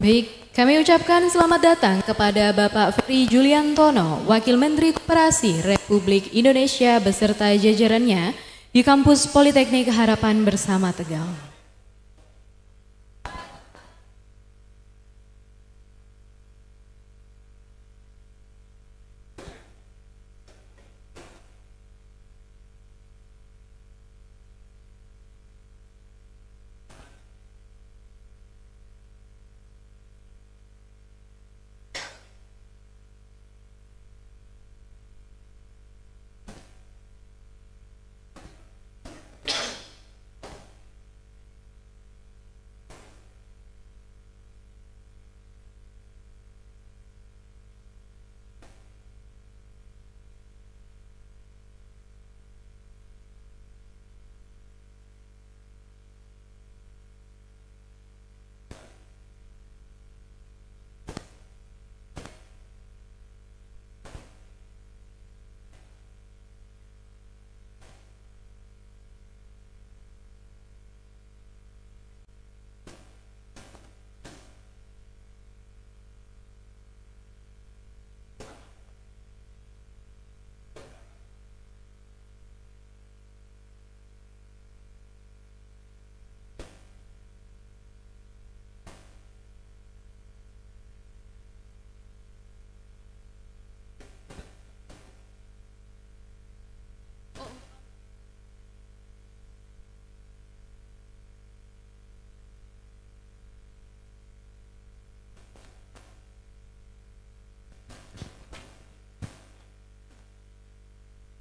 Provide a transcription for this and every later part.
Baik, kami ucapkan selamat datang kepada Bapak Ferry Juliantono, Wakil Menteri Koperasi Republik Indonesia beserta jajarannya di Kampus Politeknik Harapan Bersama Tegal.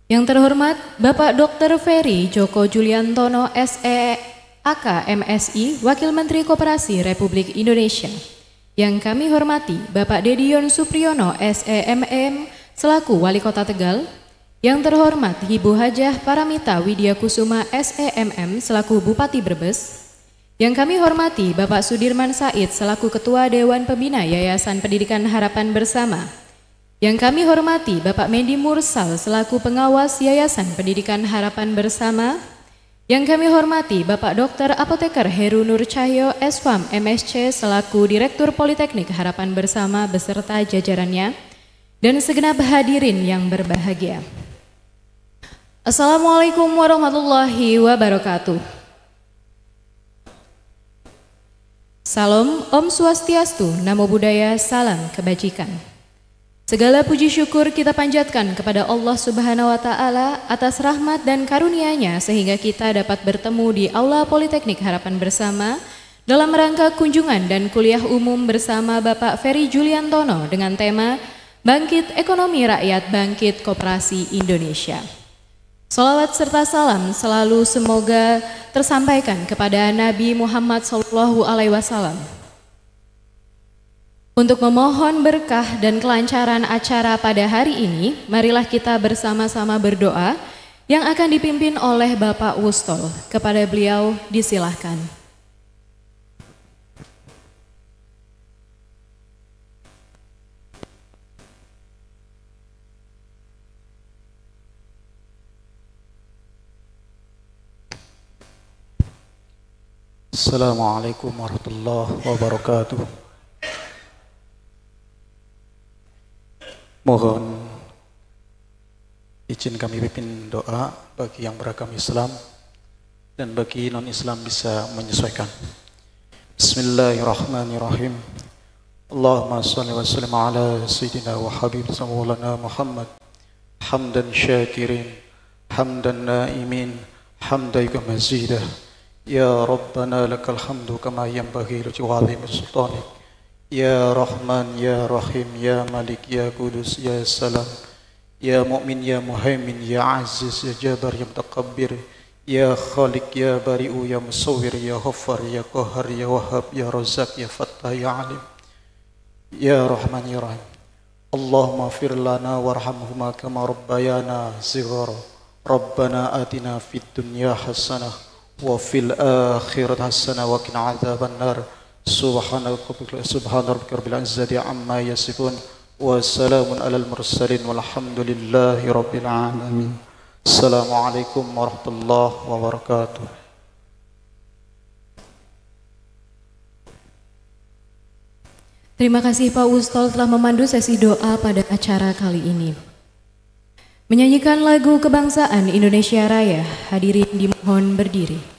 Yang terhormat Bapak Dr. Ferry Joko Juliantono SEAK MSI, Wakil Menteri Koperasi Republik Indonesia. Yang kami hormati Bapak Dedion Supriyono SEMM selaku Wali Kota Tegal. Yang terhormat Ibu Hajah Paramita Widya Kusuma SEMM selaku Bupati Brebes. Yang kami hormati Bapak Sudirman Said selaku Ketua Dewan Pembina Yayasan Pendidikan Harapan Bersama. Yang kami hormati Bapak Mendi Mursal selaku Pengawas Yayasan Pendidikan Harapan Bersama. Yang kami hormati Bapak Dr. Apoteker Heru Nur Cahyo SFAM MSc selaku Direktur Politeknik Harapan Bersama beserta jajarannya. Dan segenap hadirin yang berbahagia. Assalamualaikum warahmatullahi wabarakatuh. Salam Om Swastiastu, Namo Buddhaya, Salam Kebajikan. Segala puji syukur kita panjatkan kepada Allah Subhanahu wa Ta'ala atas rahmat dan karunia-Nya sehingga kita dapat bertemu di Aula Politeknik Harapan Bersama dalam rangka kunjungan dan kuliah umum bersama Bapak Ferry Juliantono dengan tema Bangkit Ekonomi Rakyat, Bangkit Koperasi Indonesia. Salawat serta salam selalu semoga tersampaikan kepada Nabi Muhammad SAW. Untuk memohon berkah dan kelancaran acara pada hari ini, marilah kita bersama-sama berdoa yang akan dipimpin oleh Bapak Wustol. Kepada beliau disilahkan. Assalamualaikum warahmatullahi wabarakatuh. Mohon izin kami pimpin doa bagi yang beragama Islam dan bagi non-Islam bisa menyesuaikan. Bismillahirrahmanirrahim. Allahumma salli wa sallim ala sayyidina wa habib maulana Muhammad. Hamdan syakirin, hamdan naimin, hamdan mazidah. Ya Rabbana lakal hamdu kama yanbaghi li jalali sultanik. Ya Rahman, Ya Rahim, Ya Malik, Ya Qudus, Ya Salam, Ya Mu'min, Ya Muhaimin, Ya Aziz, Ya Jabar, Ya Mutakabbir, Ya Khaliq, Ya Bari'u, Ya Musawwir, Ya Ghaffar, Ya Qahar, Ya Wahhab, Ya Razak, Ya Fattah, Ya Alim, Ya Rahman, Ya Rahim. Allahumma fir lana warhamhuma kama rabbayana sighara. Rabbana atina fid dunya hasanah wa fil akhirati hasanah wa qina adzaban nar. Subhana rabbika rabbil izzati amma yasifun wa salamun alal mursalin walhamdulillahi rabbil alamin. Assalamualaikum warahmatullahi wabarakatuh. Terima kasih Pak Ustol telah memandu sesi doa pada acara kali ini. Menyanyikan lagu kebangsaan Indonesia Raya, hadirin dimohon berdiri.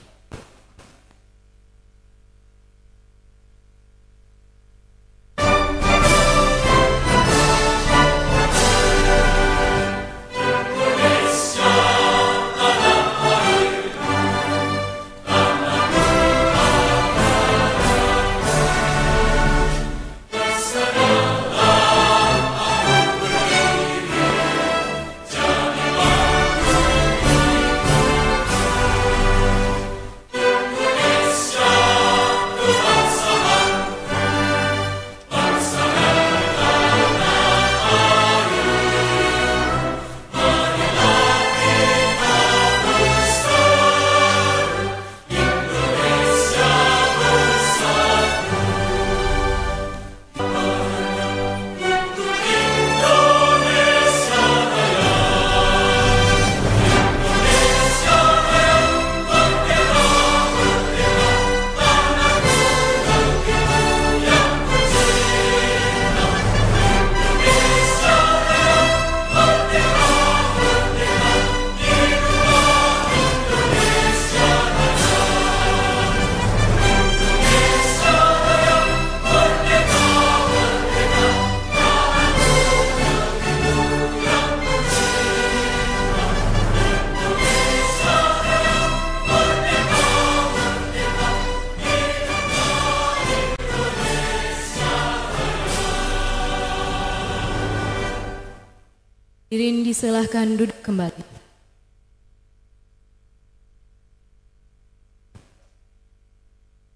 Hadirin disilahkan duduk kembali.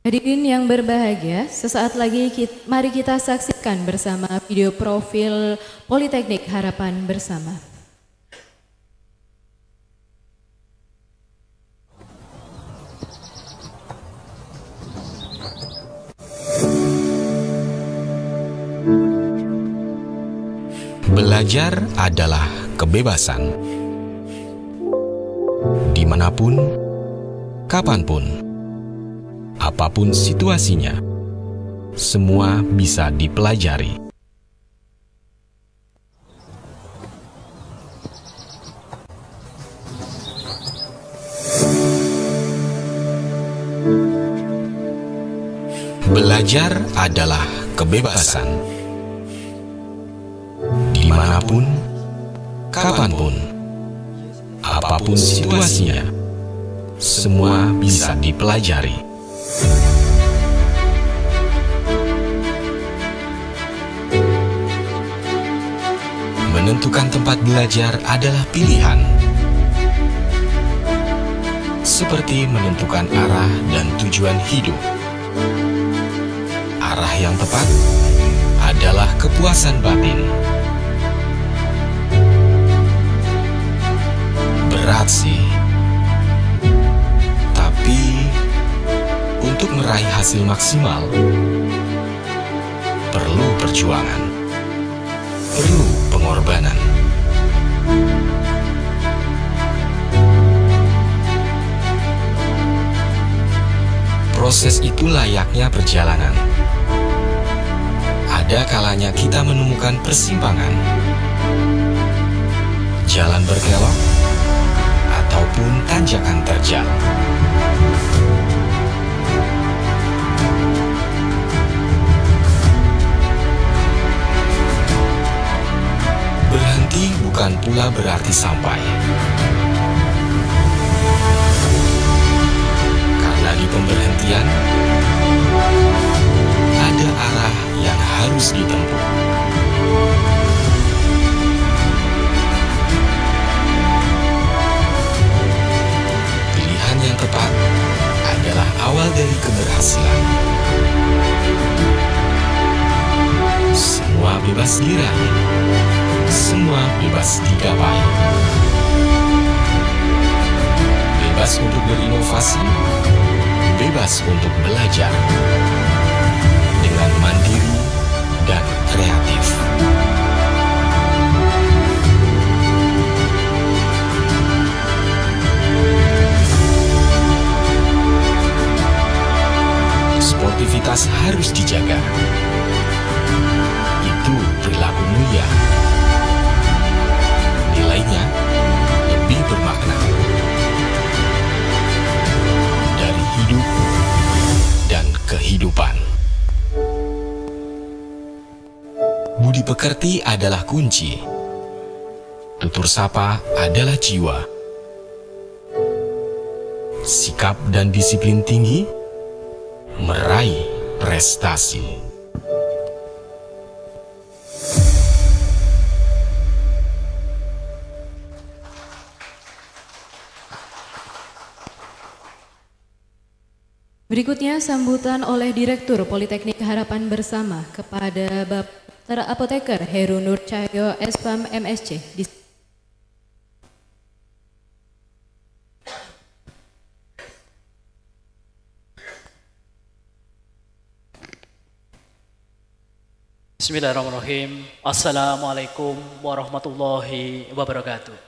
Hadirin yang berbahagia, sesaat lagi mari kita saksikan bersama video profil Politeknik Harapan Bersama. Belajar adalah kebebasan. Dimanapun, kapanpun, apapun situasinya, semua bisa dipelajari. Belajar adalah kebebasan. Dimanapun, kapanpun, apapun situasinya, semua bisa dipelajari. Menentukan tempat belajar adalah pilihan, seperti menentukan arah dan tujuan hidup. Arah yang tepat adalah kepuasan batin. Berat sih, tapi untuk meraih hasil maksimal perlu perjuangan, perlu pengorbanan. Proses itu layaknya perjalanan. Ada kalanya kita menemukan persimpangan, jalan berkelok, ataupun tanjakan terjal. Berhenti bukan pula berarti sampai. Karena di pemberhentian ada arah yang harus ditempuh. Pilihan yang tepat adalah awal dari keberhasilan. Semua bebas diraih, semua bebas digapai. Bebas untuk berinovasi, bebas untuk belajar dengan mandiri dan kreatif. Sportivitas harus dijaga. mulia. Nilainya lebih bermakna. Dari hidup dan kehidupan. Budi pekerti adalah kunci. Tutur sapa adalah jiwa. Sikap dan disiplin tinggi meraih prestasi. Berikutnya sambutan oleh Direktur Politeknik Harapan Bersama kepada Bapak Apoteker Heru Nur Cahyo SPAM MSc. Bismillahirrahmanirrahim. Assalamualaikum warahmatullahi wabarakatuh.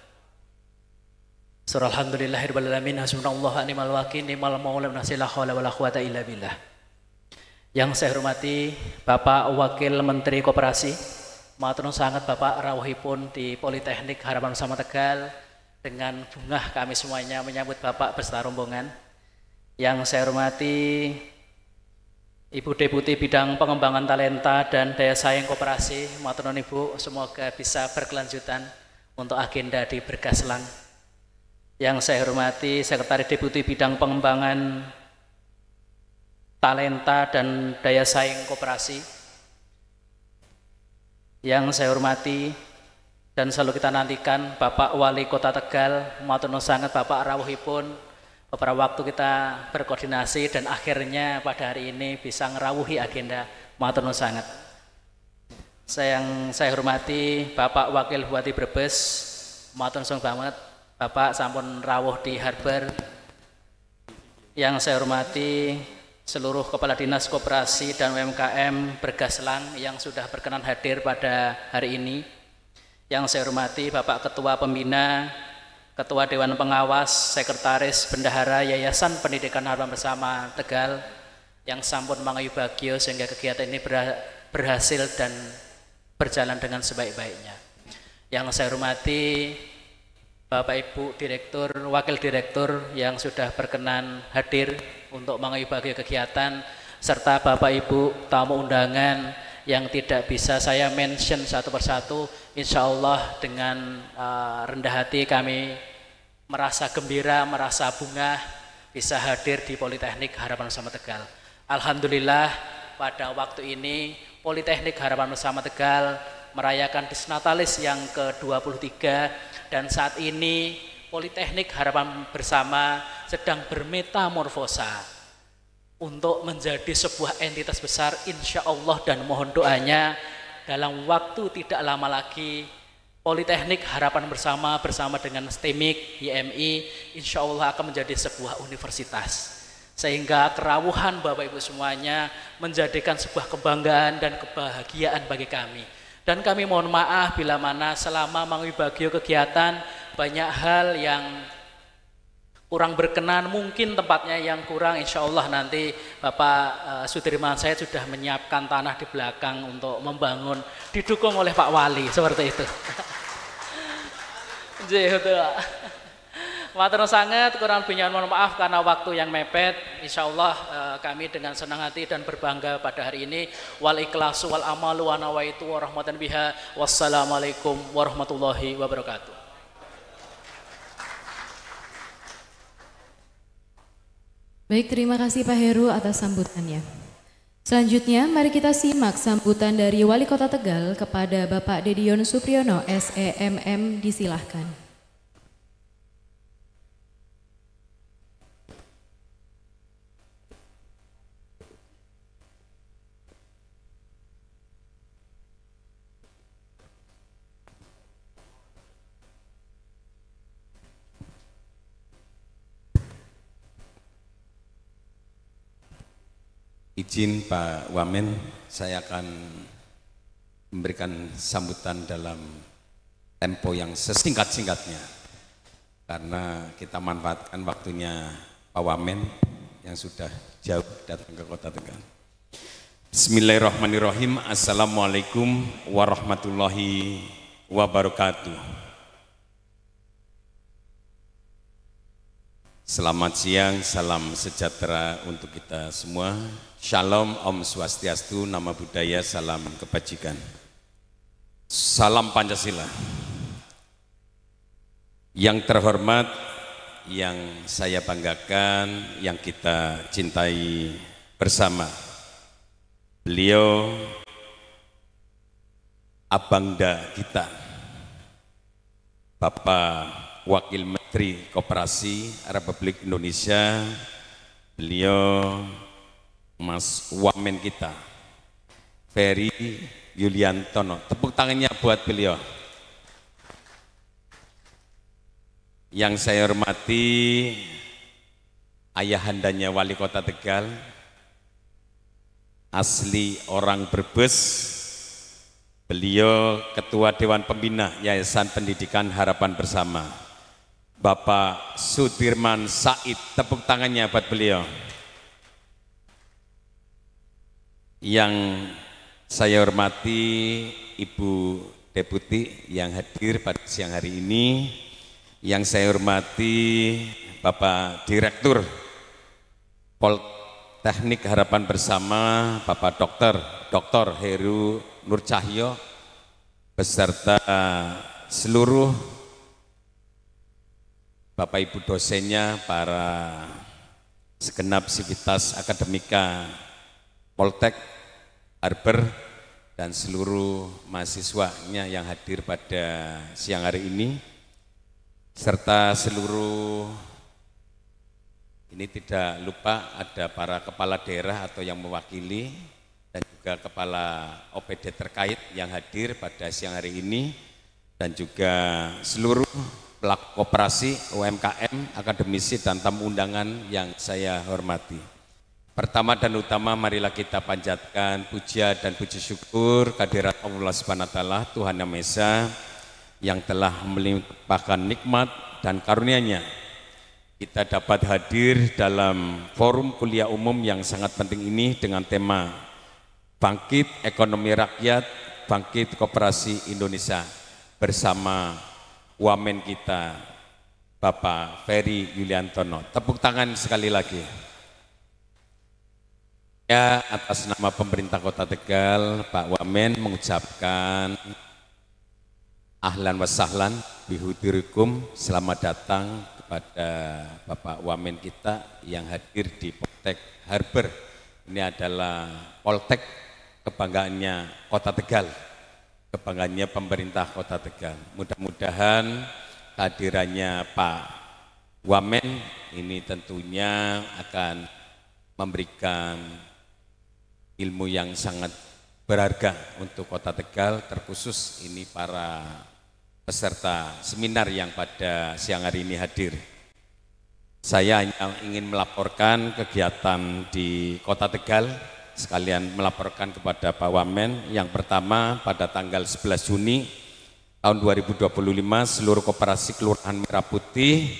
Surah Alhamdulillahirrahmanirrahim. Hasbunallahu wa ni'mal wakil, ni'mal maula wa la haula wala quwata illa billah. Yang saya hormati Bapak Wakil Menteri Koperasi, matur nuwun sangat Bapak rawuhipun di Politeknik Harapan Bersama Tegal dengan bungah kami semuanya menyambut Bapak beserta rombongan. Yang saya hormati Ibu Deputi Bidang Pengembangan Talenta dan Daya Saing Koperasi, matur nuwun Ibu, semoga bisa berkelanjutan untuk agenda di Bergaslang. Yang saya hormati Sekretaris Deputi Bidang Pengembangan Talenta dan Daya Saing Koperasi. Yang saya hormati dan selalu kita nantikan Bapak Wali Kota Tegal, matur nuwun sangat Bapak rawuhipun. Beberapa waktu kita berkoordinasi dan akhirnya pada hari ini bisa ngerawuhi agenda, matur nuwun sangat. Yang saya hormati Bapak Wakil Bupati Brebes, matur nuwun banget Bapak sampun rawuh di Harber. Yang saya hormati seluruh Kepala Dinas Koperasi dan UMKM Bergaslang yang sudah berkenan hadir pada hari ini. Yang saya hormati Bapak Ketua Pembina, Ketua Dewan Pengawas, Sekretaris Bendahara Yayasan Pendidikan Harapan Bersama Tegal yang sampun mangayu bagyo sehingga kegiatan ini berhasil dan berjalan dengan sebaik-baiknya. Yang saya hormati Bapak Ibu Direktur, Wakil Direktur yang sudah berkenan hadir untuk mangayu bagyo kegiatan, serta Bapak Ibu tamu undangan yang tidak bisa saya mention satu persatu. Insya Allah dengan rendah hati kami merasa gembira, merasa bungah bisa hadir di Politeknik Harapan Bersama Tegal. Alhamdulillah pada waktu ini Politeknik Harapan Bersama Tegal merayakan Disnatalis yang ke-23 dan saat ini Politeknik Harapan Bersama sedang bermetamorfosa untuk menjadi sebuah entitas besar, insya Allah, dan mohon doanya dalam waktu tidak lama lagi Politeknik Harapan Bersama bersama dengan STEMIK, YMI, insya Allah akan menjadi sebuah universitas. Sehingga kerawuhan Bapak Ibu semuanya menjadikan sebuah kebanggaan dan kebahagiaan bagi kami. Dan kami mohon maaf bila mana selama mangayu bagyo kegiatan banyak hal yang kurang berkenan, mungkin tempatnya yang kurang, insya Allah nanti Bapak Sudirman saya sudah menyiapkan tanah di belakang untuk membangun, didukung oleh Pak Wali, seperti itu. Matur sangat, kurang lebihnya mohon maaf karena waktu yang mepet. Insya Allah kami dengan senang hati dan berbangga pada hari ini. Wal ikhlasu wal amalu wa nawaitu wa rahmatan biha. Wassalamualaikum warahmatullahi wabarakatuh. Baik, terima kasih Pak Heru atas sambutannya. Selanjutnya, mari kita simak sambutan dari Wali Kota Tegal kepada Bapak Dedion Supriyono, SEMM, disilahkan. Izin Pak Wamen, saya akan memberikan sambutan dalam tempo yang sesingkat-singkatnya karena kita manfaatkan waktunya Pak Wamen yang sudah jauh datang ke Kota Tegal. Bismillahirrahmanirrahim. Assalamualaikum warahmatullahi wabarakatuh. Selamat siang, salam sejahtera untuk kita semua. Shalom, Om Swastiastu, Nama Budaya, salam kebajikan. Salam Pancasila. Yang terhormat, yang saya banggakan, yang kita cintai bersama, beliau abangda kita, Bapak Wakil Menteri Koperasi Republik Indonesia, beliau Mas Wamen kita, Ferry Yuliantono. Tepuk tangannya buat beliau. Yang saya hormati ayahandanya Wali Kota Tegal, asli orang Brebes, beliau Ketua Dewan Pembina Yayasan Pendidikan Harapan Bersama, Bapak Sudirman Said. Tepuk tangannya buat beliau. Yang saya hormati Ibu Deputi yang hadir pada siang hari ini, yang saya hormati Bapak Direktur Politeknik Harapan Bersama, Bapak Dr. Heru Nur Cahyo, beserta seluruh Bapak Ibu dosennya, para segenap sivitas akademika Poltek Harber, dan seluruh mahasiswanya yang hadir pada siang hari ini, serta seluruh, ini tidak lupa ada para kepala daerah atau yang mewakili, dan juga kepala OPD terkait yang hadir pada siang hari ini, dan juga seluruh pelaku koperasi, UMKM, akademisi, dan tamu undangan yang saya hormati. Pertama dan utama, marilah kita panjatkan puja dan puji syukur kehadirat Allah Subhanahu wa Ta'ala, Tuhan Yang Maha Esa, yang telah melimpahkan nikmat dan karunia-Nya. Kita dapat hadir dalam forum kuliah umum yang sangat penting ini dengan tema Bangkit Ekonomi Rakyat, Bangkit Koperasi Indonesia, bersama wamen kita, Bapak Ferry Yuliantono. Tepuk tangan sekali lagi. Ya, atas nama pemerintah Kota Tegal, Pak Wamen mengucapkan ahlan wa sahlan bihudirikum, selamat datang kepada Bapak Wamen kita yang hadir di Poltek Harber. Ini adalah Poltek kebanggaannya Kota Tegal, kebanggaannya pemerintah Kota Tegal. Mudah-mudahan kehadirannya Pak Wamen ini tentunya akan memberikan ilmu yang sangat berharga untuk Kota Tegal, terkhusus ini para peserta seminar yang pada siang hari ini hadir. Saya hanya ingin melaporkan kegiatan di Kota Tegal, sekalian melaporkan kepada Pak Wamen. Yang pertama, pada tanggal 11 Juni tahun 2025, seluruh koperasi Kelurahan Merah Putih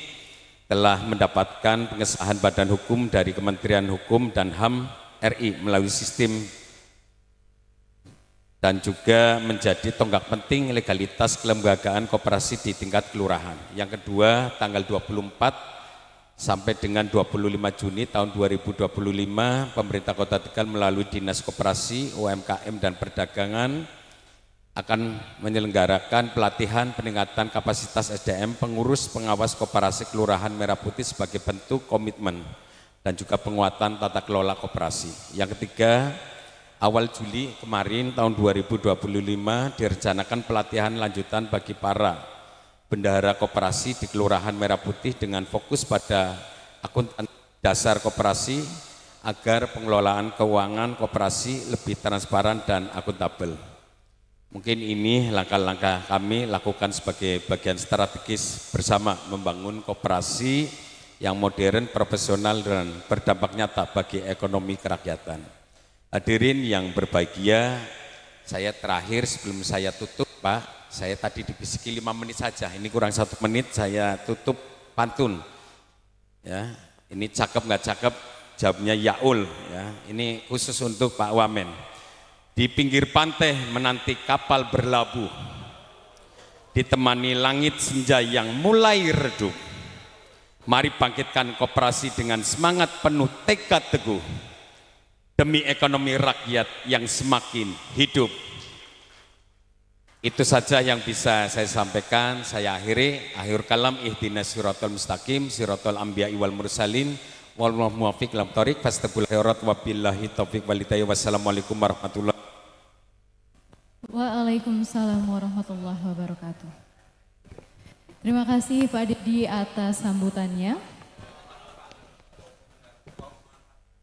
telah mendapatkan pengesahan badan hukum dari Kementerian Hukum dan HAM RI melalui sistem, dan juga menjadi tonggak penting legalitas kelembagaan koperasi di tingkat kelurahan. Yang kedua, tanggal 24 sampai dengan 25 Juni tahun 2025, pemerintah Kota Tegal melalui Dinas Koperasi, UMKM, dan Perdagangan akan menyelenggarakan pelatihan peningkatan kapasitas SDM pengurus pengawas koperasi Kelurahan Merah Putih sebagai bentuk komitmen dan juga penguatan tata kelola koperasi. Yang ketiga, awal Juli kemarin tahun 2025 direncanakan pelatihan lanjutan bagi para bendahara koperasi di Kelurahan Merah Putih dengan fokus pada akuntan dasar koperasi agar pengelolaan keuangan koperasi lebih transparan dan akuntabel. Mungkin ini langkah-langkah kami lakukan sebagai bagian strategis bersama membangun koperasi yang modern, profesional, dan berdampak nyata bagi ekonomi kerakyatan. Hadirin yang berbahagia, saya terakhir sebelum saya tutup, Pak, saya tadi dibisiki 5 menit saja, ini kurang 1 menit saya tutup pantun. Ya, ini cakep nggak cakep, jawabnya Yaul ya. Ini khusus untuk Pak Wamen. Di pinggir pantai menanti kapal berlabuh, ditemani langit senja yang mulai redup. Mari bangkitkan koperasi dengan semangat penuh tekad teguh demi ekonomi rakyat yang semakin hidup. Itu saja yang bisa saya sampaikan. Saya akhiri. Akhir kalam, ihdinas siratal mustaqim, siratal anbiya'i wal mursalin, wallahu muwaffiq ila thoriq, fastabul khairat, wabillahi taufiq walhidayah. Wassalamualaikum warahmatullahi wabarakatuh. Waalaikumsalam warahmatullahi wabarakatuh. Terima kasih Pak Dedi atas sambutannya.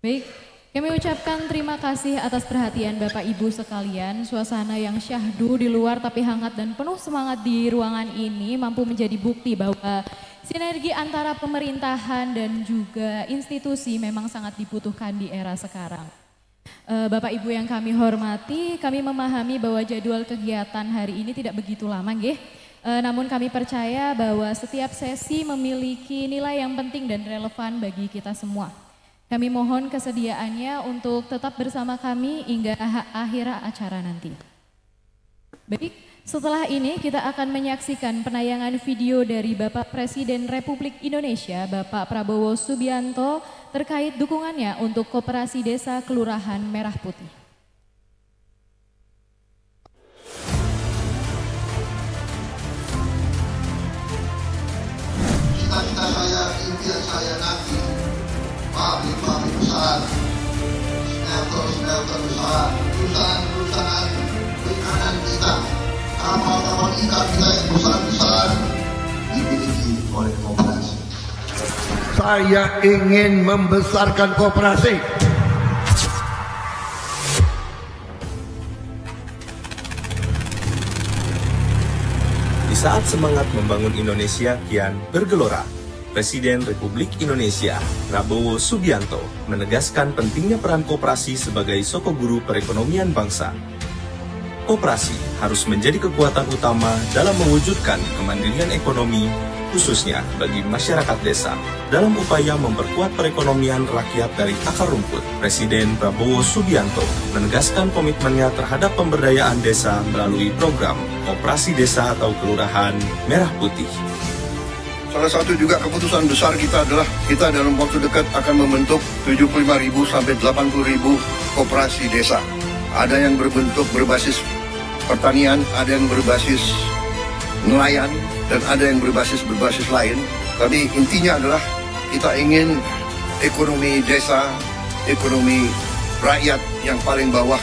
Baik, kami ucapkan terima kasih atas perhatian Bapak Ibu sekalian. Suasana yang syahdu di luar tapi hangat dan penuh semangat di ruangan ini mampu menjadi bukti bahwa sinergi antara pemerintahan dan juga institusi memang sangat dibutuhkan di era sekarang. Bapak Ibu yang kami hormati, kami memahami bahwa jadwal kegiatan hari ini tidak begitu lama, nggih. Namun kami percaya bahwa setiap sesi memiliki nilai yang penting dan relevan bagi kita semua. Kami mohon kesediaannya untuk tetap bersama kami hingga akhir acara nanti. Baik, setelah ini kita akan menyaksikan penayangan video dari Bapak Presiden Republik Indonesia, Bapak Prabowo Subianto, terkait dukungannya untuk Koperasi Desa Kelurahan Merah Putih. Cita-cita saya, impian saya nanti, pabrik-pabrik besar, smelter-smelter besar, perusahaan-perusahaan perikanan kita, kapal-kapal ikan kita yang besar-besar dimiliki oleh koperasi. Saya ingin membesarkan koperasi. Di saat semangat membangun Indonesia kian bergelora, Presiden Republik Indonesia Prabowo Subianto menegaskan pentingnya peran koperasi sebagai sokoguru perekonomian bangsa. Koperasi harus menjadi kekuatan utama dalam mewujudkan kemandirian ekonomi, khususnya bagi masyarakat desa, dalam upaya memperkuat perekonomian rakyat dari akar rumput. Presiden Prabowo Subianto menegaskan komitmennya terhadap pemberdayaan desa melalui program Koperasi Desa atau Kelurahan Merah Putih. Salah satu juga keputusan besar kita adalah kita dalam waktu dekat akan membentuk 75.000 sampai 80.000 koperasi desa. Ada yang berbasis pertanian, ada yang berbasis nelayan, dan ada yang berbasis lain. Tapi intinya adalah kita ingin ekonomi desa, ekonomi rakyat yang paling bawah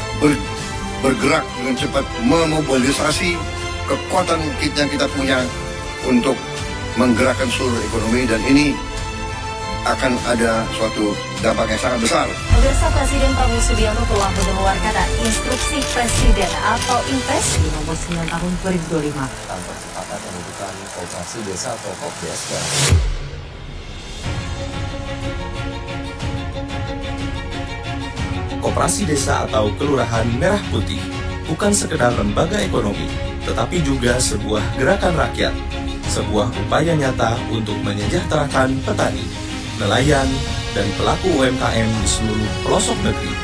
bergerak dengan cepat, memobilisasi kekuatan yang kita punya untuk menggerakkan seluruh ekonomi, dan ini akan ada suatu dampak yang sangat besar. Pemirsa, Presiden Prabowo Subianto telah mengeluarkan instruksi Presiden atau Impres di nomor 9 tahun 2025 tentang percepatan pembentukan koperasi desa atau KOPDES. Koperasi Desa atau Kelurahan Merah Putih bukan sekedar lembaga ekonomi, tetapi juga sebuah gerakan rakyat, sebuah upaya nyata untuk menyejahterakan petani, nelayan, dan pelaku UMKM di seluruh pelosok negeri.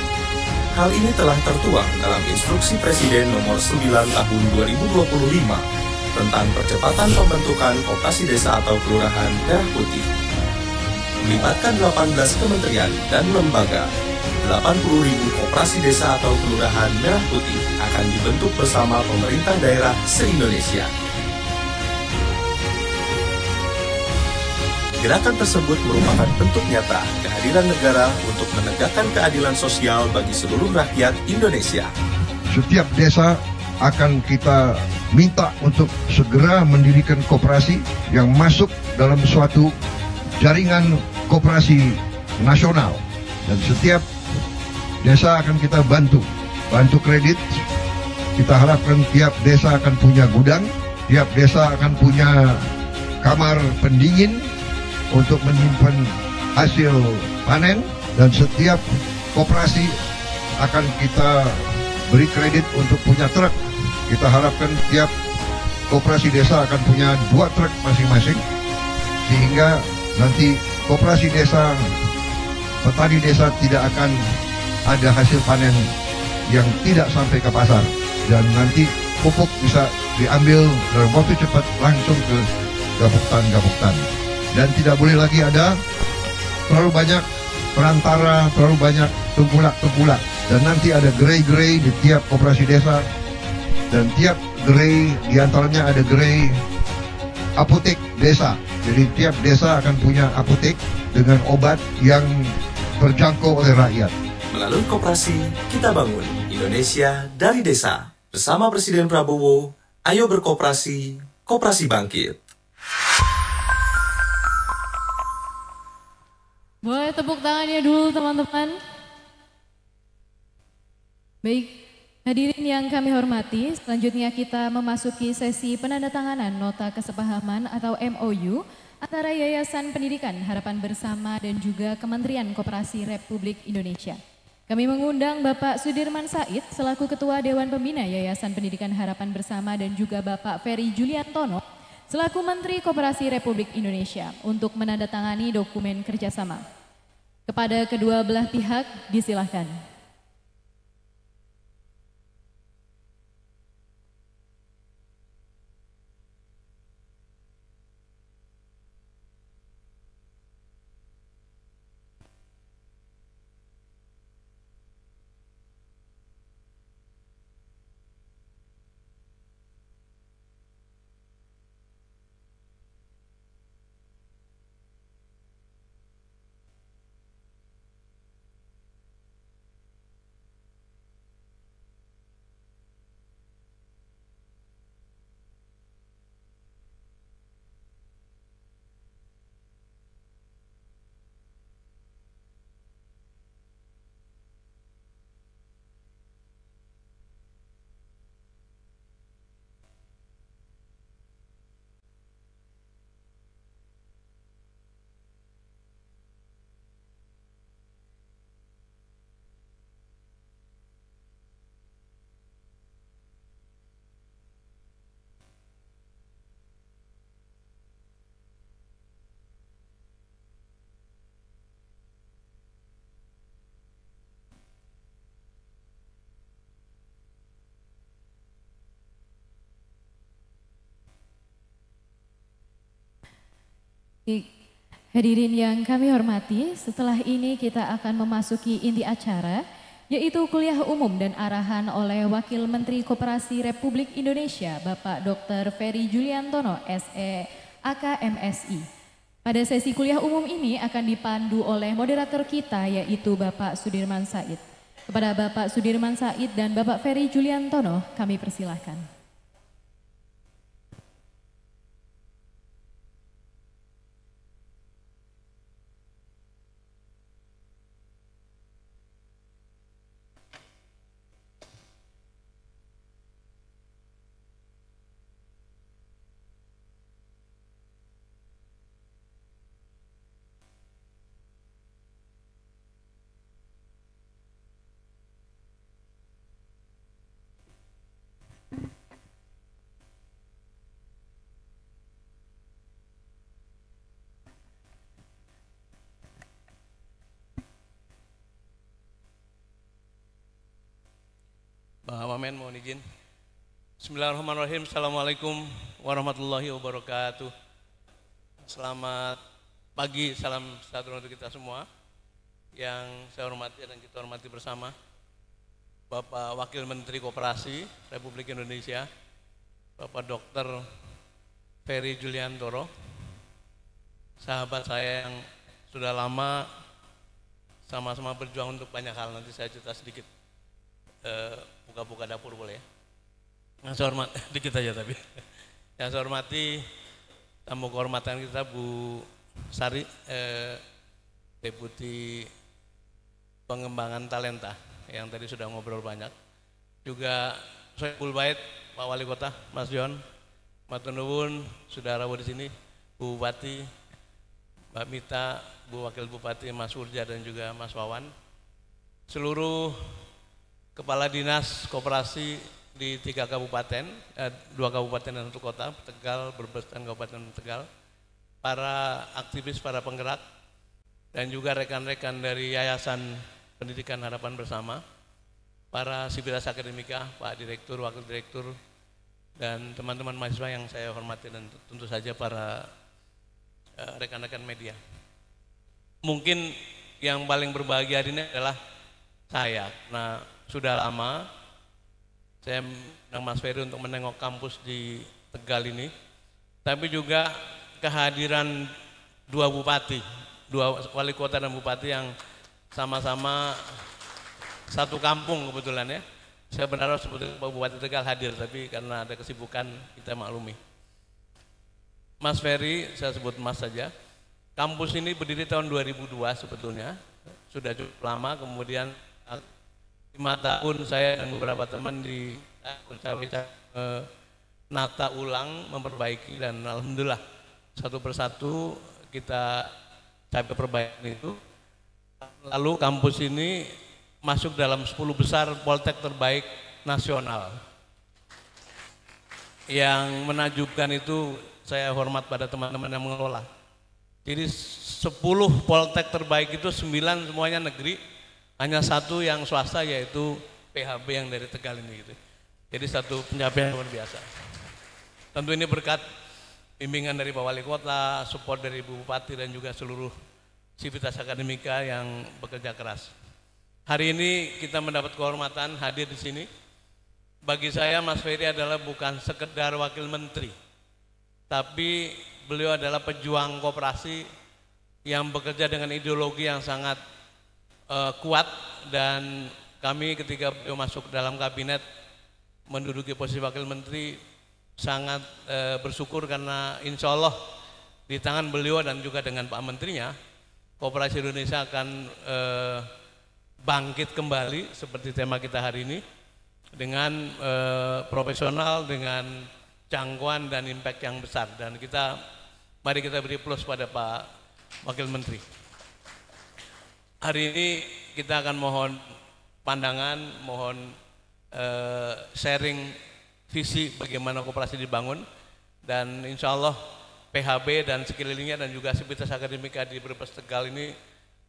Hal ini telah tertuang dalam Instruksi Presiden nomor 9 tahun 2025 tentang percepatan pembentukan koperasi desa atau kelurahan Merah Putih. Melibatkan 18 kementerian dan lembaga, 80.000 koperasi desa atau kelurahan Merah Putih akan dibentuk bersama pemerintah daerah se-Indonesia. Gerakan tersebut merupakan bentuk nyata kehadiran negara untuk menegakkan keadilan sosial bagi seluruh rakyat Indonesia. Setiap desa akan kita minta untuk segera mendirikan koperasi yang masuk dalam suatu jaringan koperasi nasional. Dan setiap desa akan kita bantu kredit. Kita harapkan tiap desa akan punya gudang, tiap desa akan punya kamar pendingin untuk menyimpan hasil panen, dan setiap koperasi akan kita beri kredit untuk punya truk. Kita harapkan tiap koperasi desa akan punya 2 truk masing-masing, sehingga nanti koperasi desa petani desa tidak akan ada hasil panen yang tidak sampai ke pasar, dan nanti pupuk bisa diambil dalam waktu cepat langsung ke gabuk-tan, dan tidak boleh lagi ada terlalu banyak perantara, terlalu banyak tengkulak, dan nanti ada gerai-gerai di tiap koperasi desa, dan tiap gerai diantaranya ada gerai apotek desa. Jadi tiap desa akan punya apotek dengan obat yang terjangkau oleh rakyat. Melalui koperasi, kita bangun Indonesia dari desa. Bersama Presiden Prabowo, ayo berkoperasi, koperasi bangkit. Boleh tepuk tangannya dulu teman-teman. Baik, hadirin yang kami hormati, selanjutnya kita memasuki sesi penandatanganan nota kesepahaman atau MOU antara Yayasan Pendidikan Harapan Bersama dan juga Kementerian Koperasi Republik Indonesia. Kami mengundang Bapak Sudirman Said selaku Ketua Dewan Pembina Yayasan Pendidikan Harapan Bersama dan juga Bapak Ferry Juliantono selaku Menteri Koperasi Republik Indonesia untuk menandatangani dokumen kerjasama. Kepada kedua belah pihak disilahkan. Hadirin yang kami hormati, setelah ini kita akan memasuki inti acara, yaitu kuliah umum dan arahan oleh Wakil Menteri Koperasi Republik Indonesia, Bapak Dr. Ferry Juliantono, SEAK MSI. Pada sesi kuliah umum ini akan dipandu oleh moderator kita, yaitu Bapak Sudirman Said. Kepada Bapak Sudirman Said dan Bapak Ferry Juliantono, kami persilahkan. Pak Wamen mohon izin. Bismillahirrahmanirrahim. Assalamualaikum warahmatullahi wabarakatuh. Selamat pagi, salam sejahtera untuk kita semua. Yang saya hormati dan kita hormati bersama Bapak Wakil Menteri Koperasi Republik Indonesia, Bapak Dr. Ferry Juliantono, sahabat saya yang sudah lama sama-sama berjuang untuk banyak hal. Nanti saya cerita sedikit. Buka-buka dapur boleh ya. Yang saya hormati, dikit aja tapi. Yang saya hormati tamu kehormatan kita Bu Sari, Deputi Pengembangan Talenta yang tadi sudah ngobrol banyak. Juga Soebul Bait, Pak Wali Kota, Mas John, matur nuwun, saudara di sini, Bu Bupati, Mbak Mita, Bu Wakil Bupati, Mas Urja dan juga Mas Wawan. Seluruh Kepala Dinas Koperasi di 3 kabupaten, 2 kabupaten dan 1 kota, Tegal, Brebes dan Kabupaten Tegal, para aktivis, para penggerak, dan juga rekan-rekan dari Yayasan Pendidikan Harapan Bersama, para sivitas akademika, Pak Direktur, Wakil Direktur, dan teman-teman mahasiswa yang saya hormati, dan tentu saja para rekan-rekan media. Mungkin yang paling berbahagia hari ini adalah saya. Nah, sudah lama saya mengundang Mas Ferry untuk menengok kampus di Tegal ini, tapi juga kehadiran dua bupati, dua wali kota dan bupati yang sama-sama satu kampung kebetulan ya. Saya berharap sebetulnya Pak Bupati Tegal hadir, tapi karena ada kesibukan kita maklumi. Mas Ferry, saya sebut Mas saja. Kampus ini berdiri tahun 2002 sebetulnya, sudah cukup lama. Kemudian 5 tahun saya dan beberapa teman di nata ulang, memperbaiki, dan alhamdulillah satu persatu kita capai perbaikan itu. Lalu kampus ini masuk dalam 10 besar Poltek terbaik nasional. Yang menakjubkan itu, saya hormat pada teman-teman yang mengelola. Jadi 10 Poltek terbaik itu 9 semuanya negeri, hanya 1 yang swasta, yaitu PHB yang dari Tegal ini gitu. Jadi satu pencapaian luar biasa. Tentu ini berkat bimbingan dari Pak Wali Kota, support dari Ibu Bupati, dan juga seluruh sivitas akademika yang bekerja keras. Hari ini kita mendapat kehormatan hadir di sini. Bagi saya Mas Ferry adalah bukan sekedar wakil menteri, tapi beliau adalah pejuang koperasi yang bekerja dengan ideologi yang sangat kuat, dan kami ketika beliau masuk dalam kabinet menduduki posisi wakil menteri sangat bersyukur, karena insya Allah di tangan beliau dan juga dengan Pak Menterinya, Koperasi Indonesia akan bangkit kembali seperti tema kita hari ini, dengan profesional, dengan jangkauan dan impact yang besar. Dan mari kita beri plus pada Pak Wakil Menteri. Hari ini kita akan mohon pandangan, mohon sharing visi bagaimana koperasi dibangun, dan insya Allah PHB dan sekelilingnya dan juga sivitas akademika di Brebes Tegal ini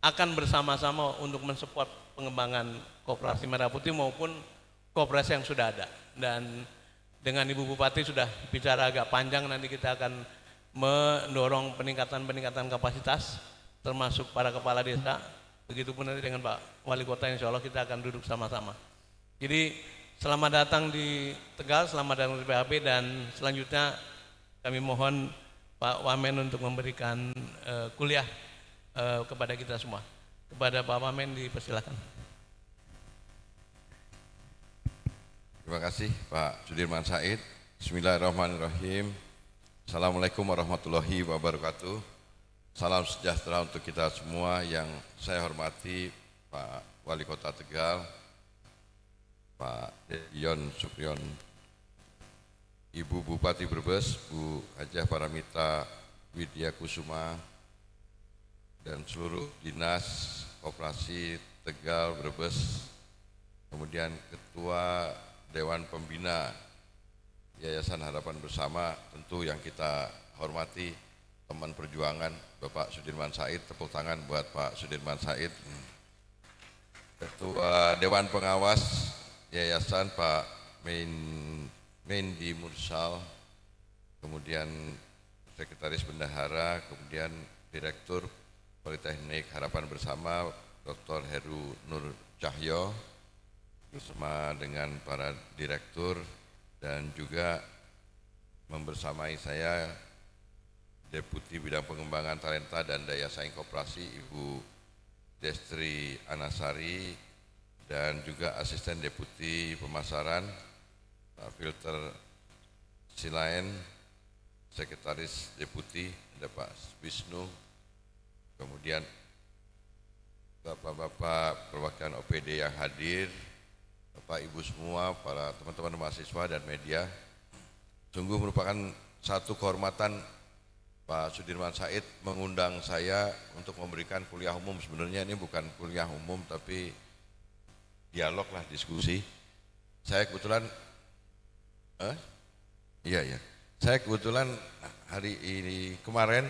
akan bersama-sama untuk mensupport pengembangan koperasi Merah Putih maupun koperasi yang sudah ada. Dan dengan Ibu Bupati sudah bicara agak panjang, nanti kita akan mendorong peningkatan kapasitas termasuk para kepala desa. Begitupun nanti dengan Pak Wali Kota, insya Allah kita akan duduk sama-sama. Jadi selamat datang di Tegal, selamat datang di PHB, dan selanjutnya kami mohon Pak Wamen untuk memberikan kuliah kepada kita semua. Kepada Pak Wamen dipersilakan. Terima kasih Pak Sudirman Said. Bismillahirrahmanirrahim. Assalamualaikum warahmatullahi wabarakatuh. Salam sejahtera untuk kita semua. Yang saya hormati Pak Wali Kota Tegal, Pak Dedion Supriyon, Ibu Bupati Brebes, Bu Hajah Paramita Widya Kusuma, dan seluruh dinas koperasi Tegal Brebes, kemudian Ketua Dewan Pembina Yayasan Harapan Bersama, tentu yang kita hormati teman perjuangan Bapak Sudirman Said. Tepuk tangan buat Pak Sudirman Said. Ketua Dewan Pengawas Yayasan Pak Mendi Mursal, kemudian Sekretaris Bendahara, kemudian Direktur Politeknik Harapan Bersama Dr. Heru Nur Cahyo, bersama dengan para direktur, dan juga membersamai saya Deputi Bidang Pengembangan Talenta dan Daya Saing Koperasi Ibu Destri Anasari, dan juga Asisten Deputi Pemasaran Pak Filter Silaen, Sekretaris Deputi ada Pak Wisnu, kemudian Bapak-bapak perwakilan OPD yang hadir, Bapak Ibu semua, para teman-teman mahasiswa dan media. Sungguh merupakan satu kehormatan Pak Sudirman Said mengundang saya untuk memberikan kuliah umum. Sebenarnya ini bukan kuliah umum, tapi dialog lah, diskusi. Saya kebetulan, saya kebetulan hari ini kemarin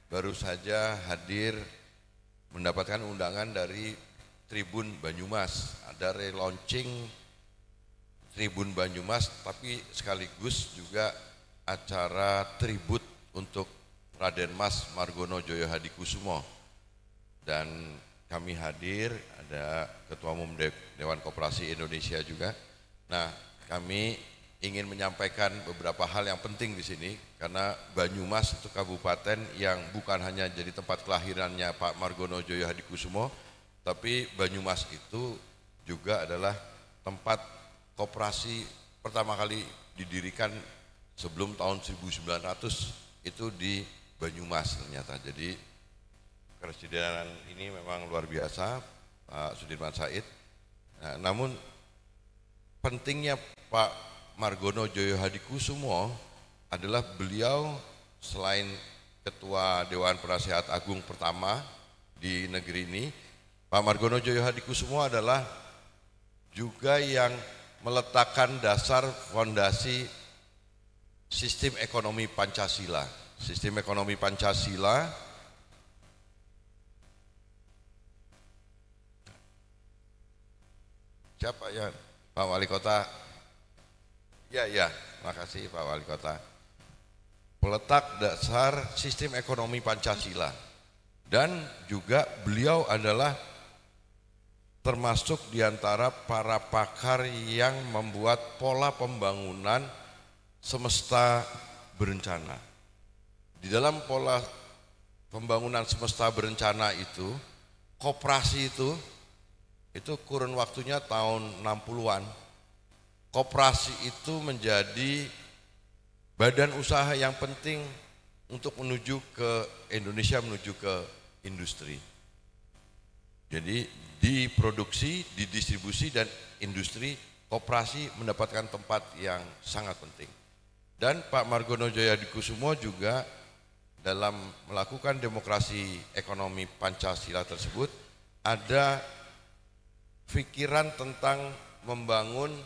baru saja hadir mendapatkan undangan dari Tribun Banyumas. Ada relaunching Tribun Banyumas, tapi sekaligus juga acara tribut untuk Raden Mas Margono Joyo Hadikusumo. Dan kami hadir, ada Ketua Umum Dewan Koperasi Indonesia juga. Nah, kami ingin menyampaikan beberapa hal yang penting di sini, karena Banyumas itu kabupaten yang bukan hanya jadi tempat kelahirannya Pak Margono Joyo Hadikusumo, tapi Banyumas itu juga adalah tempat koperasi pertama kali didirikan sebelum tahun 1900 itu di Banyumas ternyata. Jadi kepresidenan ini memang luar biasa, Pak Sudirman Said. Nah, namun pentingnya Pak Margono Joyo Hadikusumo adalah beliau selain Ketua Dewan Penasehat Agung pertama di negeri ini, Pak Margono Joyo Hadikusumo adalah juga yang meletakkan dasar fondasi sistem ekonomi Pancasila. Sistem ekonomi Pancasila siapa ya? Pak Wali Kota. Ya, makasih Pak Wali Kota. Peletak dasar sistem ekonomi Pancasila. Dan juga beliau adalah termasuk diantara para pakar yang membuat pola pembangunan semesta berencana. Di dalam pola pembangunan semesta berencana itu, koperasi itu kurun waktunya tahun 60-an. Koperasi itu menjadi badan usaha yang penting untuk menuju ke Indonesia, menuju ke industri. Jadi diproduksi, didistribusi, dan industri, koperasi mendapatkan tempat yang sangat penting. Dan Pak Margono Joyo Hadikusumo juga dalam melakukan demokrasi ekonomi Pancasila tersebut ada pikiran tentang membangun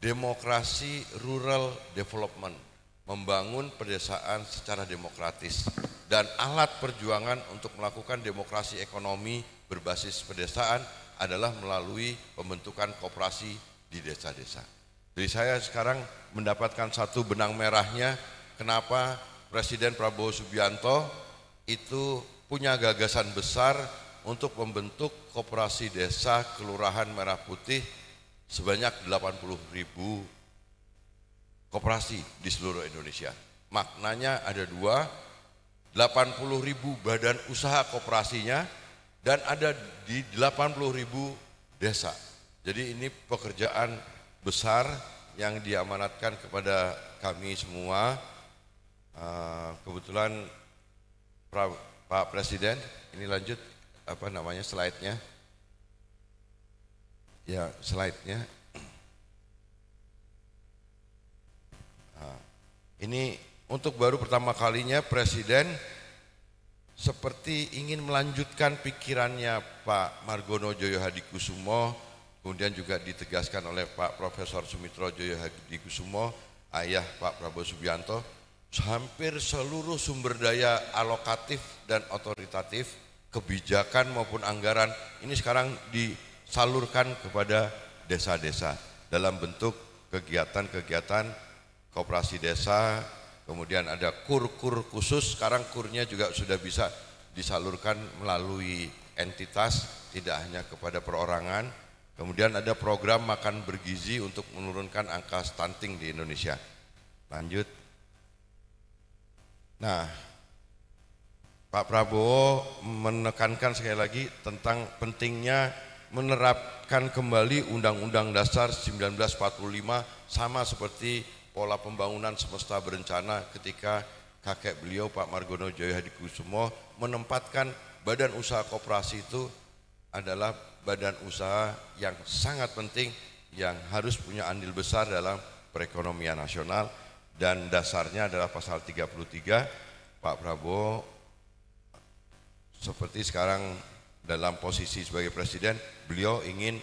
demokrasi rural development, membangun pedesaan secara demokratis, dan alat perjuangan untuk melakukan demokrasi ekonomi berbasis pedesaan adalah melalui pembentukan koperasi di desa-desa. Jadi saya sekarang mendapatkan satu benang merahnya kenapa Presiden Prabowo Subianto itu punya gagasan besar untuk membentuk koperasi desa Kelurahan Merah Putih sebanyak 80.000 koperasi di seluruh Indonesia. Maknanya ada dua, 80.000 badan usaha koperasinya dan ada di 80.000 desa. Jadi ini pekerjaan besar yang diamanatkan kepada kami semua. Kebetulan Pak Presiden, ini lanjut apa namanya slide-nya. Ya, slide-nya. Ini untuk baru pertama kalinya Presiden seperti ingin melanjutkan pikirannya Pak Margono Joyo Hadikusumo, kemudian juga ditegaskan oleh Pak Profesor Sumitro Joyo Hadikusumo, ayah Pak Prabowo Subianto. Hampir seluruh sumber daya alokatif dan otoritatif, kebijakan maupun anggaran ini sekarang disalurkan kepada desa-desa dalam bentuk kegiatan-kegiatan koperasi desa. Kemudian ada kur-kur khusus, sekarang kurnya juga sudah bisa disalurkan melalui entitas, tidak hanya kepada perorangan. Kemudian ada program makan bergizi untuk menurunkan angka stunting di Indonesia. Lanjut. Nah, Pak Prabowo menekankan sekali lagi tentang pentingnya menerapkan kembali Undang-Undang Dasar 1945 sama seperti pola pembangunan semesta berencana ketika kakek beliau Pak Margono Joyo Hadikusumo menempatkan badan usaha koperasi itu adalah badan usaha yang sangat penting yang harus punya andil besar dalam perekonomian nasional, dan dasarnya adalah pasal 33. Pak Prabowo seperti sekarang dalam posisi sebagai presiden, beliau ingin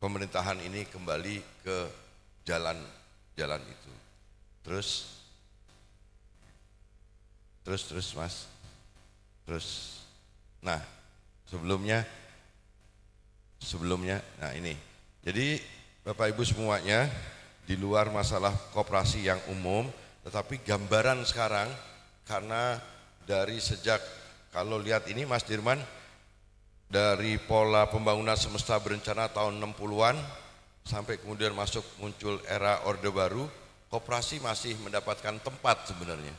pemerintahan ini kembali ke jalan itu. Terus Mas. Terus Nah, sebelumnya, nah ini. Jadi Bapak Ibu semuanya, di luar masalah koperasi yang umum, tetapi gambaran sekarang, karena dari sejak, kalau lihat ini Mas Dirman, dari pola pembangunan semesta berencana tahun 60-an, sampai kemudian muncul era Orde Baru, koperasi masih mendapatkan tempat sebenarnya.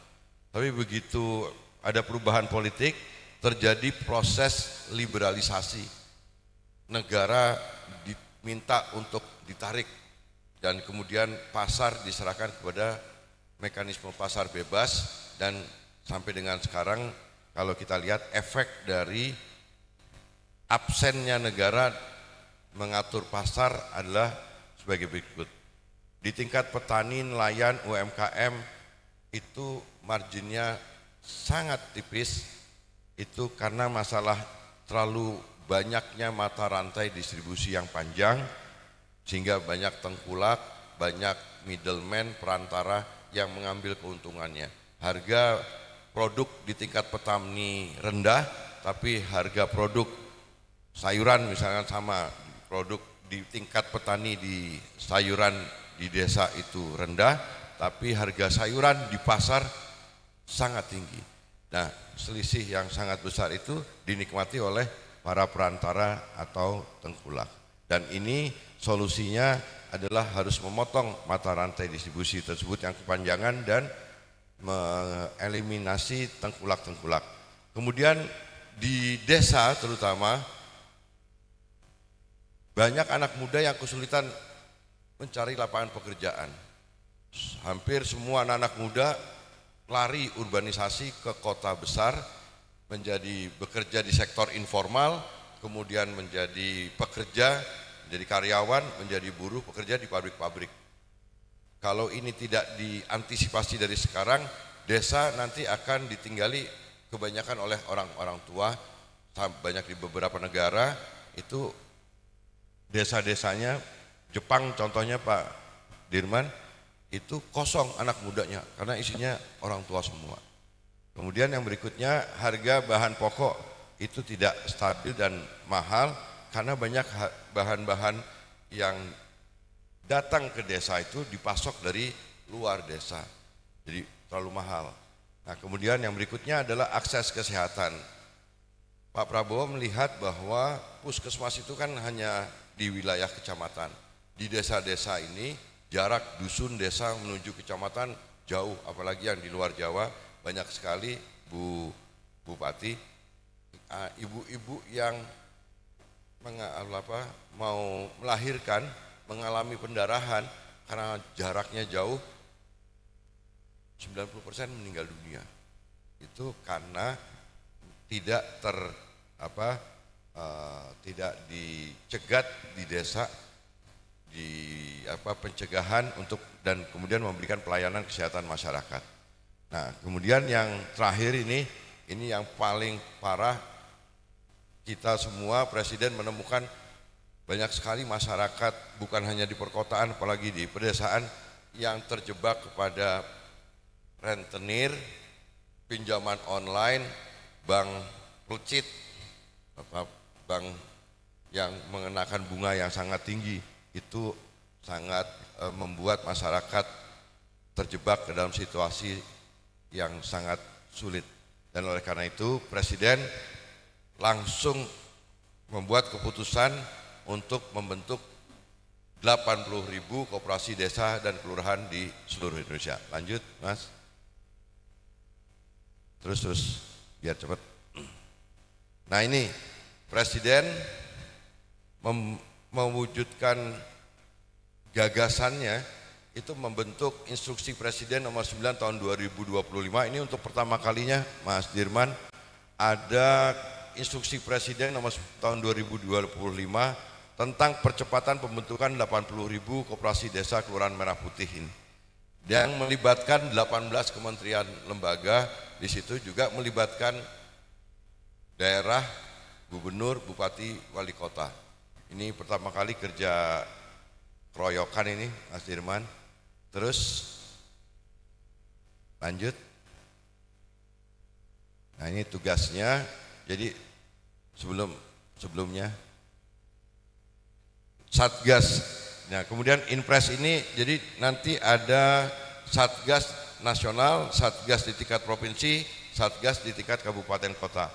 Tapi begitu ada perubahan politik, terjadi proses liberalisasi. Negara diminta untuk ditarik dan kemudian pasar diserahkan kepada mekanisme pasar bebas, dan sampai dengan sekarang kalau kita lihat efek dari absennya negara mengatur pasar adalah sebagai berikut. Di tingkat petani, nelayan, UMKM itu marginnya sangat tipis, itu karena masalah terlalu banyaknya mata rantai distribusi yang panjang, sehingga banyak tengkulak, banyak middleman, perantara yang mengambil keuntungannya. Harga produk di tingkat petani rendah, tapi harga produk sayuran misalkan sama, produk di tingkat petani di sayuran di desa itu rendah, tapi harga sayuran di pasar sangat tinggi. Nah, selisih yang sangat besar itu dinikmati oleh para perantara atau tengkulak. Dan ini solusinya adalah harus memotong mata rantai distribusi tersebut yang kepanjangan dan mengeliminasi tengkulak-tengkulak. Kemudian di desa terutama banyak anak muda yang kesulitan mencari lapangan pekerjaan. Hampir semua anak-anak muda lari urbanisasi ke kota besar, menjadi bekerja di sektor informal, kemudian menjadi pekerja, menjadi karyawan, menjadi buruh, pekerja di pabrik-pabrik. Kalau ini tidak diantisipasi dari sekarang, desa nanti akan ditinggali kebanyakan oleh orang-orang tua. Banyak di beberapa negara itu desa-desanya, Jepang contohnya Pak Dirman, itu kosong anak mudanya karena isinya orang tua semua. Kemudian yang berikutnya, harga bahan pokok itu tidak stabil dan mahal karena banyak bahan-bahan yang datang ke desa itu dipasok dari luar desa, jadi terlalu mahal. Nah, kemudian yang berikutnya adalah akses kesehatan. Pak Prabowo melihat bahwa puskesmas itu kan hanya di wilayah kecamatan. Di desa-desa ini jarak dusun desa menuju kecamatan jauh, apalagi yang di luar Jawa banyak sekali Bu Bupati, ibu-ibu yang mau melahirkan mengalami pendarahan karena jaraknya jauh, 90% meninggal dunia. Itu karena tidak tidak dicegat di desa, di pencegahan untuk dan kemudian memberikan pelayanan kesehatan masyarakat. Nah, kemudian yang terakhir ini yang paling parah, kita semua Presiden menemukan banyak sekali masyarakat bukan hanya di perkotaan apalagi di pedesaan yang terjebak kepada rentenir, pinjaman online, bank pelcit, bank yang mengenakan bunga yang sangat tinggi. Itu sangat membuat masyarakat terjebak ke dalam situasi yang sangat sulit. Dan oleh karena itu Presiden langsung membuat keputusan untuk membentuk 80.000 koperasi desa dan kelurahan di seluruh Indonesia. Lanjut, Mas. Terus biar cepat. Nah, ini Presiden mewujudkan gagasannya itu membentuk Instruksi Presiden nomor 9 tahun 2025. Ini untuk pertama kalinya, Mas Dirman, ada Instruksi Presiden nomor tahun 2025 tentang percepatan pembentukan 80.000 koperasi desa kelurahan merah putih ini, yang melibatkan 18 kementerian lembaga. Di situ juga melibatkan daerah, gubernur, bupati, wali kota. Ini pertama kali kerja keroyokan ini, Mas Dirman. Terus lanjut. Nah, ini tugasnya. Jadi sebelumnya Satgas. Nah, kemudian Inpres ini jadi nanti ada Satgas nasional, Satgas di tingkat provinsi, Satgas di tingkat kabupaten kota.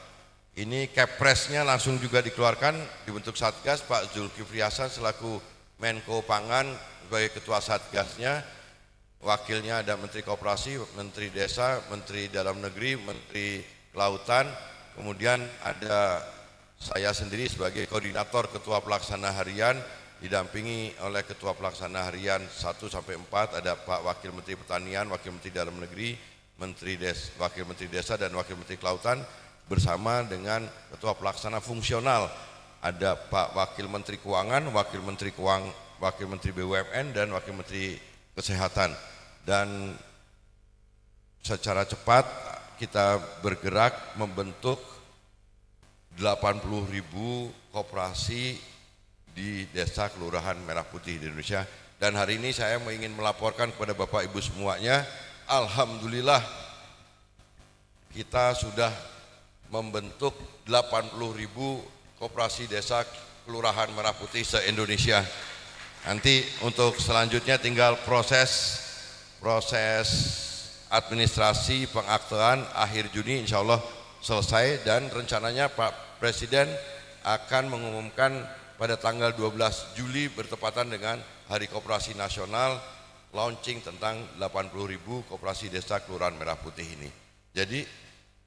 Ini Kepresnya langsung juga dikeluarkan, dibentuk Satgas. Pak Zulkifli Hasan selaku Menko Pangan sebagai ketua Satgasnya, wakilnya ada Menteri Koperasi, Menteri Desa, Menteri Dalam Negeri, Menteri Kelautan, kemudian ada saya sendiri sebagai koordinator ketua pelaksana harian, didampingi oleh ketua pelaksana harian 1-4, ada Pak Wakil Menteri Pertanian, Wakil Menteri Dalam Negeri, Wakil Menteri Desa dan Wakil Menteri Kelautan, bersama dengan ketua pelaksana fungsional, ada Pak Wakil Menteri Keuangan, Wakil Menteri BUMN dan Wakil Menteri Kesehatan. Dan secara cepat kita bergerak membentuk 80.000 koperasi di desa kelurahan Merah Putih di Indonesia. Dan hari ini saya ingin melaporkan kepada Bapak Ibu semuanya, alhamdulillah kita sudah membentuk 80.000 koperasi desa kelurahan Merah Putih se-Indonesia. Nanti untuk selanjutnya tinggal proses administrasi pengaktean akhir Juni insya Allah selesai, dan rencananya Pak Presiden akan mengumumkan pada tanggal 12 Juli bertepatan dengan Hari Koperasi Nasional, launching tentang 80.000 koperasi desa kelurahan Merah Putih ini. Jadi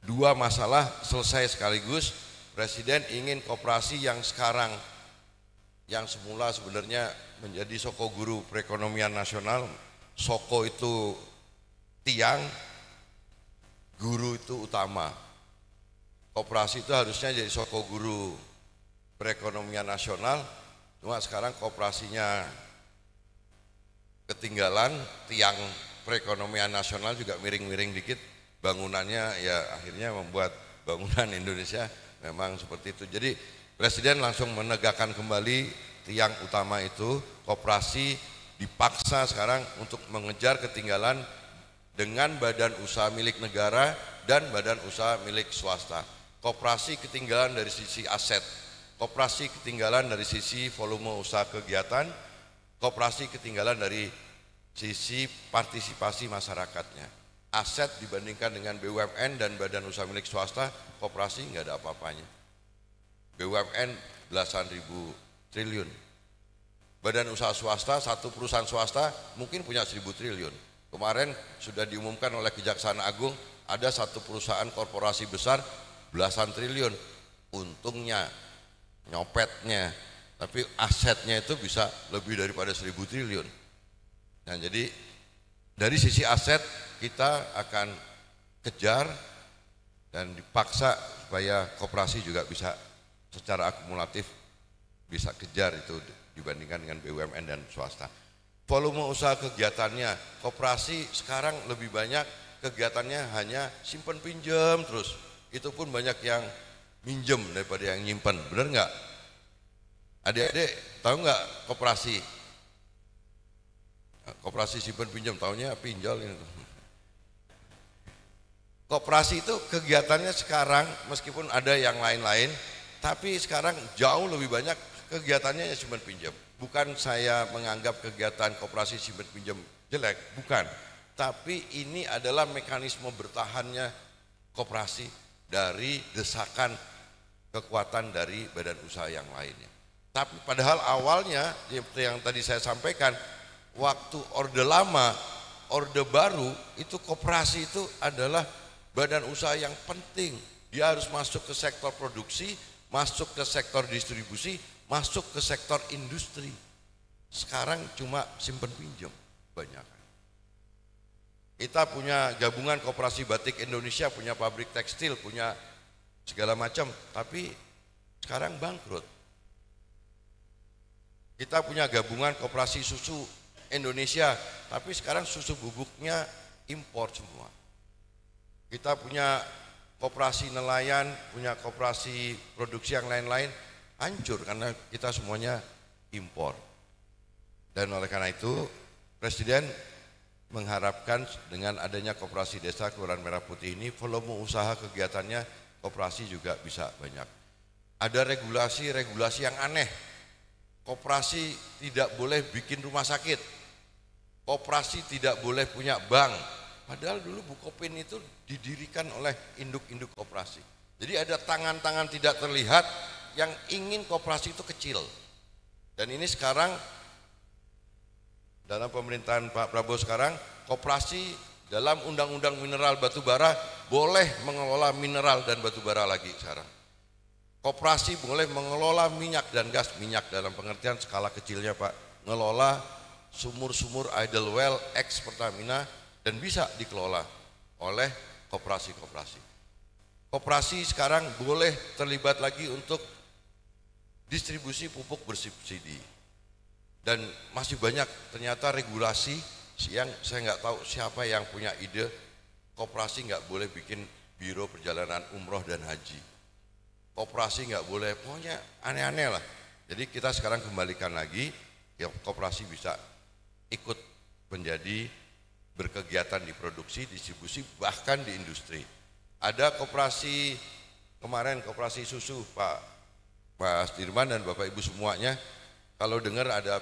dua masalah selesai sekaligus. Presiden ingin koperasi yang sekarang, yang semula sebenarnya menjadi soko guru perekonomian nasional. Soko itu tiang, guru itu utama. Koperasi itu harusnya jadi soko guru perekonomian nasional, cuma sekarang koperasinya ketinggalan, tiang perekonomian nasional juga miring-miring dikit, bangunannya ya akhirnya membuat bangunan Indonesia memang seperti itu. Jadi Presiden langsung menegakkan kembali tiang utama itu, koperasi dipaksa sekarang untuk mengejar ketinggalan dengan badan usaha milik negara dan badan usaha milik swasta. Koperasi ketinggalan dari sisi aset, koperasi ketinggalan dari sisi volume usaha kegiatan, koperasi ketinggalan dari sisi partisipasi masyarakatnya. Aset dibandingkan dengan BUMN dan badan usaha milik swasta, koperasi nggak ada apa-apanya. BUMN belasan ribu triliun. Badan usaha swasta, satu perusahaan swasta mungkin punya 1.000 triliun. Kemarin sudah diumumkan oleh Kejaksaan Agung ada satu perusahaan korporasi besar belasan triliun. Untungnya, nyopetnya, tapi asetnya itu bisa lebih daripada 1.000 triliun. Nah, jadi dari sisi aset kita akan kejar dan dipaksa supaya koperasi juga bisa secara akumulatif bisa kejar itu dibandingkan dengan BUMN dan swasta. Volume usaha kegiatannya, koperasi sekarang lebih banyak kegiatannya hanya simpen pinjam terus. Itu pun banyak yang minjem daripada yang nyimpen, bener nggak? Adik-adik tahu nggak koperasi? Koperasi simpen pinjam, tahunya pinjol ini. Koperasi itu kegiatannya sekarang meskipun ada yang lain-lain, tapi sekarang jauh lebih banyak kegiatannya yang simpen pinjam. Bukan saya menganggap kegiatan koperasi simpen pinjam jelek, bukan. Tapi ini adalah mekanisme bertahannya koperasi dari desakan kekuatan dari badan usaha yang lainnya. Tapi padahal awalnya seperti yang tadi saya sampaikan, waktu orde lama, orde baru itu koperasi itu adalah badan usaha yang penting. Dia harus masuk ke sektor produksi, masuk ke sektor distribusi, masuk ke sektor industri. Sekarang cuma simpen pinjam banyak. Kita punya gabungan koperasi batik Indonesia, punya pabrik tekstil, punya segala macam, tapi sekarang bangkrut. Kita punya gabungan koperasi susu Indonesia, tapi sekarang susu bubuknya impor semua. Kita punya koperasi nelayan, punya koperasi produksi yang lain-lain, hancur karena kita semuanya impor. Dan oleh karena itu Presiden mengharapkan dengan adanya koperasi desa Kelurahan Merah Putih ini volume usaha kegiatannya koperasi juga bisa banyak. Ada regulasi-regulasi yang aneh. Koperasi tidak boleh bikin rumah sakit. Koperasi tidak boleh punya bank. Padahal dulu Bukopin itu didirikan oleh induk-induk koperasi. Jadi ada tangan-tangan tidak terlihat yang ingin koperasi itu kecil. Dan ini sekarang dalam pemerintahan Pak Prabowo sekarang, koperasi dalam Undang-Undang Mineral Batubara boleh mengelola mineral dan batubara lagi sekarang. Koperasi boleh mengelola minyak dan gas, minyak dalam pengertian skala kecilnya Pak, ngelola sumur-sumur idle well ex Pertamina dan bisa dikelola oleh koperasi-koperasi. Koperasi sekarang boleh terlibat lagi untuk distribusi pupuk bersubsidi. Dan masih banyak ternyata regulasi yang saya nggak tahu siapa yang punya ide koperasi nggak boleh bikin biro perjalanan umroh dan haji. Koperasi nggak boleh, pokoknya aneh-aneh lah. Jadi kita sekarang kembalikan lagi, ya koperasi bisa ikut menjadi berkegiatan di produksi, distribusi, bahkan di industri. Ada koperasi kemarin, koperasi susu Pak Dirman dan Bapak Ibu semuanya, kalau dengar ada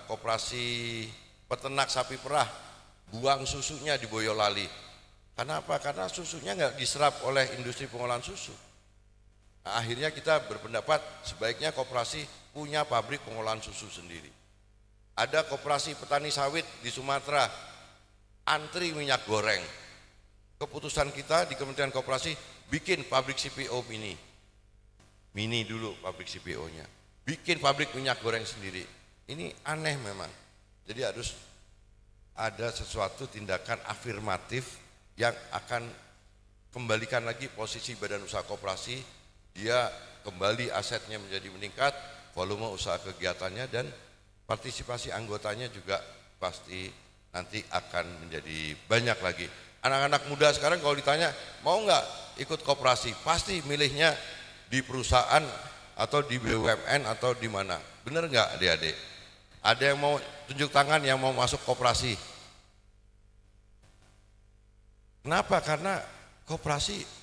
koperasi peternak sapi perah, buang susunya di Boyolali. Kenapa? Karena susunya nggak diserap oleh industri pengolahan susu. Nah, akhirnya kita berpendapat sebaiknya koperasi punya pabrik pengolahan susu sendiri. Ada koperasi petani sawit di Sumatera, antri minyak goreng. Keputusan kita di Kementerian Koperasi bikin pabrik CPO mini dulu pabrik CPO-nya. Bikin pabrik minyak goreng sendiri. Ini aneh memang. Jadi harus ada sesuatu tindakan afirmatif yang akan kembalikan lagi posisi badan usaha koperasi. Dia kembali asetnya menjadi meningkat, volume usaha kegiatannya dan partisipasi anggotanya juga pasti nanti akan menjadi banyak lagi. Anak-anak muda sekarang kalau ditanya mau nggak ikut koperasi, pasti milihnya di perusahaan atau di BUMN atau di mana. Bener nggak adik-adik? Ada yang mau tunjuk tangan yang mau masuk koperasi? Kenapa? Karena koperasi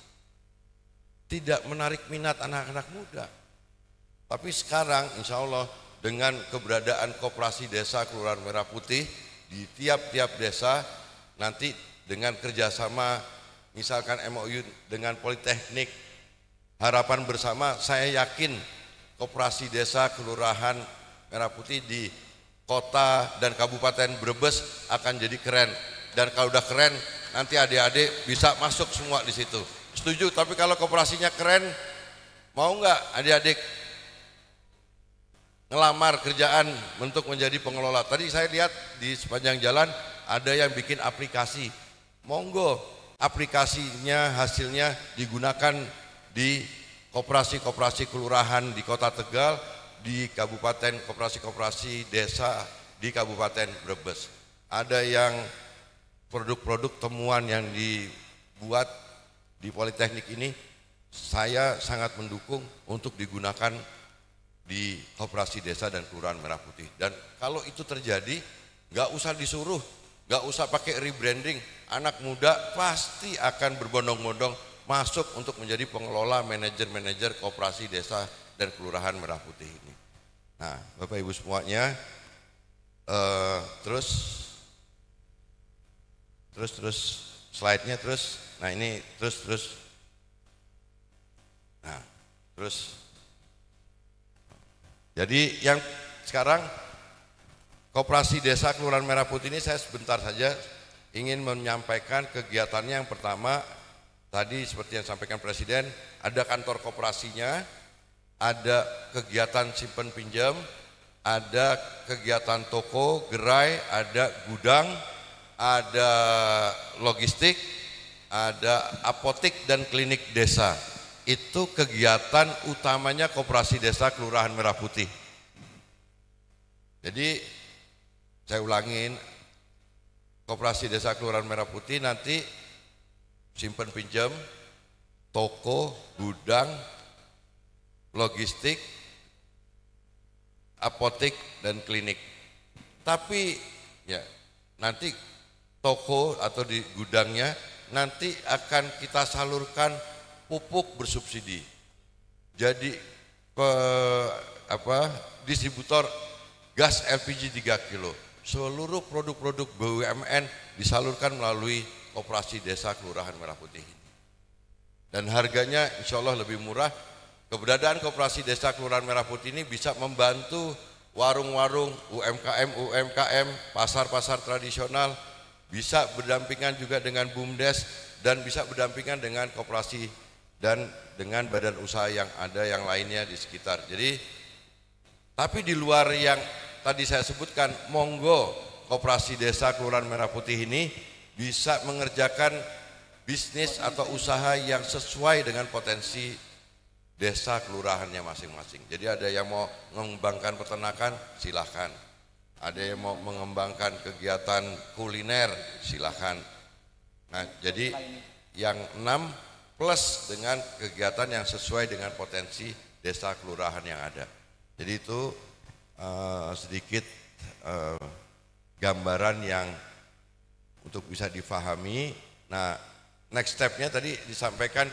tidak menarik minat anak-anak muda. Tapi sekarang insya Allah dengan keberadaan koperasi desa Kelurahan Merah Putih di tiap-tiap desa, nanti dengan kerjasama misalkan MOU dengan Politeknik, harapan bersama, saya yakin koperasi desa Kelurahan Merah Putih di kota dan Kabupaten Brebes akan jadi keren. Dan kalau udah keren, nanti adik-adik bisa masuk semua di situ. Setuju, tapi kalau koperasinya keren, mau nggak adik-adik ngelamar kerjaan untuk menjadi pengelola? Tadi saya lihat di sepanjang jalan ada yang bikin aplikasi. Monggo, aplikasinya hasilnya digunakan di koperasi-koperasi kelurahan di Kota Tegal, di kabupaten koperasi-koperasi desa di Kabupaten Brebes. Ada yang produk-produk temuan yang dibuat di Politeknik ini saya sangat mendukung untuk digunakan di koperasi desa dan Kelurahan Merah Putih. Dan kalau itu terjadi, nggak usah disuruh, nggak usah pakai rebranding, anak muda pasti akan berbondong-bondong masuk untuk menjadi pengelola manajer-manajer koperasi desa dan Kelurahan Merah Putih ini. Nah, Bapak Ibu semuanya, terus slide-nya terus. Nah ini terus. Nah terus. Jadi yang sekarang koperasi desa Kelurahan Merah Putih ini saya sebentar saja ingin menyampaikan kegiatannya. Yang pertama tadi seperti yang disampaikan Presiden, ada kantor koperasinya, ada kegiatan simpen pinjam, ada kegiatan toko, gerai, ada gudang, ada logistik, ada apotik dan klinik desa. Itu kegiatan utamanya koperasi desa Kelurahan Merah Putih. Jadi saya ulangin, koperasi desa Kelurahan Merah Putih nanti simpen pinjam, toko, gudang, logistik, apotik dan klinik. Tapi ya nanti toko atau di gudangnya nanti akan kita salurkan pupuk bersubsidi. jadi distributor gas LPG 3 kilo. Seluruh produk-produk BUMN disalurkan melalui Koperasi Desa Kelurahan Merah Putih ini. Dan harganya insya Allah lebih murah. Keberadaan Koperasi Desa Kelurahan Merah Putih ini bisa membantu warung-warung, UMKM, pasar-pasar tradisional, bisa berdampingan juga dengan BUMDes, dan bisa berdampingan dengan koperasi dan dengan badan usaha yang ada yang lainnya di sekitar. Jadi, tapi di luar yang tadi saya sebutkan, monggo Koperasi Desa Kelurahan Merah Putih ini bisa mengerjakan bisnis atau usaha yang sesuai dengan potensi desa kelurahannya masing-masing. Jadi ada yang mau mengembangkan peternakan, silahkan. Ada yang mau mengembangkan kegiatan kuliner, silahkan. Nah, jadi yang 6 plus dengan kegiatan yang sesuai dengan potensi desa kelurahan yang ada. Jadi itu sedikit gambaran yang untuk bisa difahami. Nah, next stepnya tadi disampaikan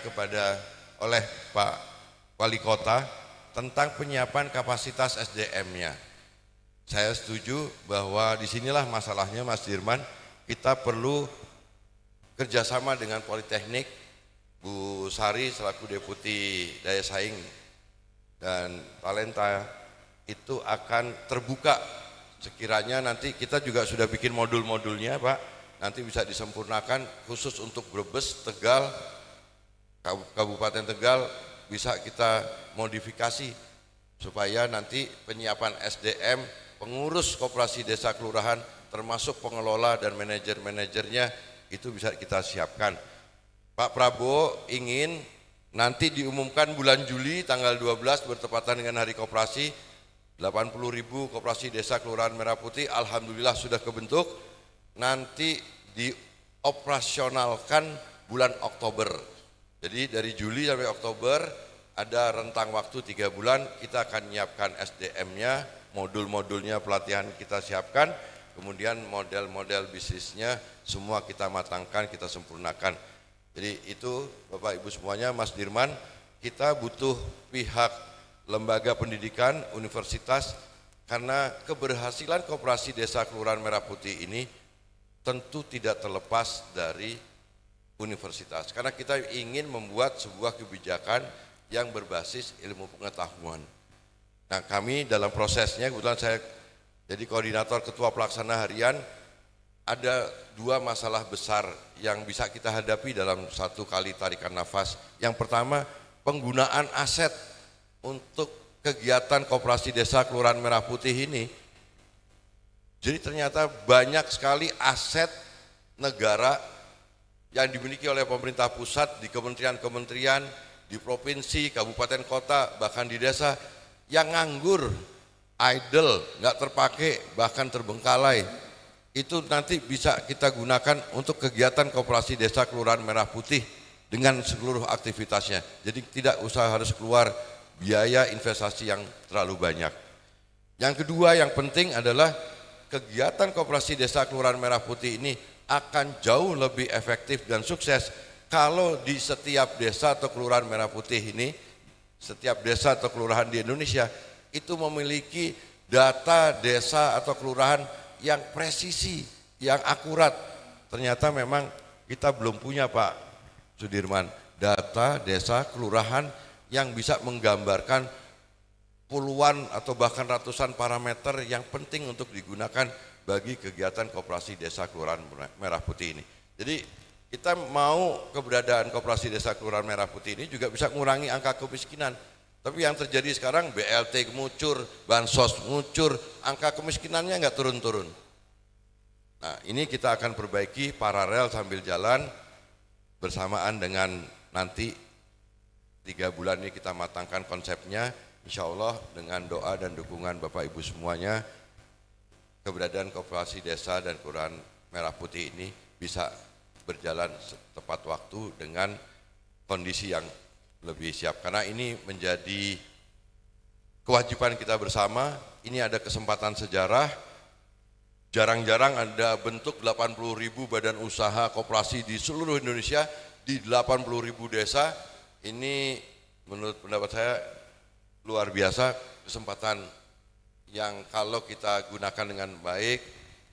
oleh Pak Wali Kota tentang penyiapan kapasitas SDM-nya. Saya setuju bahwa disinilah masalahnya, Mas Dirman. Kita perlu kerjasama dengan Politeknik, Bu Sari selaku Deputi Daya Saing dan Talenta itu akan terbuka. Sekiranya nanti kita juga sudah bikin modul-modulnya, Pak. Nanti bisa disempurnakan khusus untuk Brebes, Tegal, Kabupaten Tegal, bisa kita modifikasi supaya nanti penyiapan SDM, pengurus koperasi desa kelurahan, termasuk pengelola dan manajer-manajernya itu bisa kita siapkan. Pak Prabowo ingin nanti diumumkan bulan Juli tanggal 12 bertepatan dengan Hari Koperasi, 80.000 koperasi desa kelurahan Merah Putih alhamdulillah sudah kebentuk, nanti dioperasionalkan bulan Oktober. Jadi dari Juli sampai Oktober ada rentang waktu 3 bulan, kita akan menyiapkan SDM-nya, modul-modulnya pelatihan kita siapkan, kemudian model-model bisnisnya semua kita matangkan, kita sempurnakan. Jadi itu Bapak Ibu semuanya, Mas Dirman, kita butuh pihak lembaga pendidikan, universitas, karena keberhasilan koperasi desa kelurahan Merah Putih ini tentu tidak terlepas dari universitas, karena kita ingin membuat sebuah kebijakan yang berbasis ilmu pengetahuan. Nah, kami dalam prosesnya, kebetulan saya jadi koordinator ketua pelaksana harian, ada 2 masalah besar yang bisa kita hadapi dalam satu kali tarikan nafas. Yang pertama, penggunaan aset untuk kegiatan koperasi desa kelurahan Merah Putih ini. Jadi ternyata banyak sekali aset negara yang dimiliki oleh pemerintah pusat di kementerian-kementerian, di provinsi, kabupaten, kota, bahkan di desa yang nganggur, idle, nggak terpakai, bahkan terbengkalai. Itu nanti bisa kita gunakan untuk kegiatan koperasi desa kelurahan Merah Putih dengan seluruh aktivitasnya. Jadi tidak usah harus keluar biaya investasi yang terlalu banyak. Yang kedua yang penting adalah kegiatan koperasi desa kelurahan Merah Putih ini akan jauh lebih efektif dan sukses kalau di setiap desa atau kelurahan Merah Putih ini, setiap desa atau kelurahan di Indonesia itu memiliki data desa atau kelurahan yang presisi, yang akurat. Ternyata memang kita belum punya, Pak Sudirman, data desa kelurahan yang bisa menggambarkan puluhan atau bahkan ratusan parameter yang penting untuk digunakan bagi kegiatan koperasi desa kelurahan Merah Putih ini. Jadi kita mau keberadaan koperasi desa kelurahan Merah Putih ini juga bisa mengurangi angka kemiskinan. Tapi yang terjadi sekarang BLT ngucur, bansos ngucur, angka kemiskinannya nggak turun-turun. Nah, ini kita akan perbaiki paralel sambil jalan bersamaan dengan nanti 3 bulan ini kita matangkan konsepnya. Insya Allah dengan doa dan dukungan Bapak Ibu semuanya, keberadaan koperasi desa dan kelurahan Merah Putih ini bisa berjalan tepat waktu dengan kondisi yang lebih siap. Karena ini menjadi kewajiban kita bersama, ini ada kesempatan sejarah, jarang-jarang ada bentuk 80.000 badan usaha koperasi di seluruh Indonesia, di 80.000 desa, ini menurut pendapat saya luar biasa kesempatan yang kalau kita gunakan dengan baik,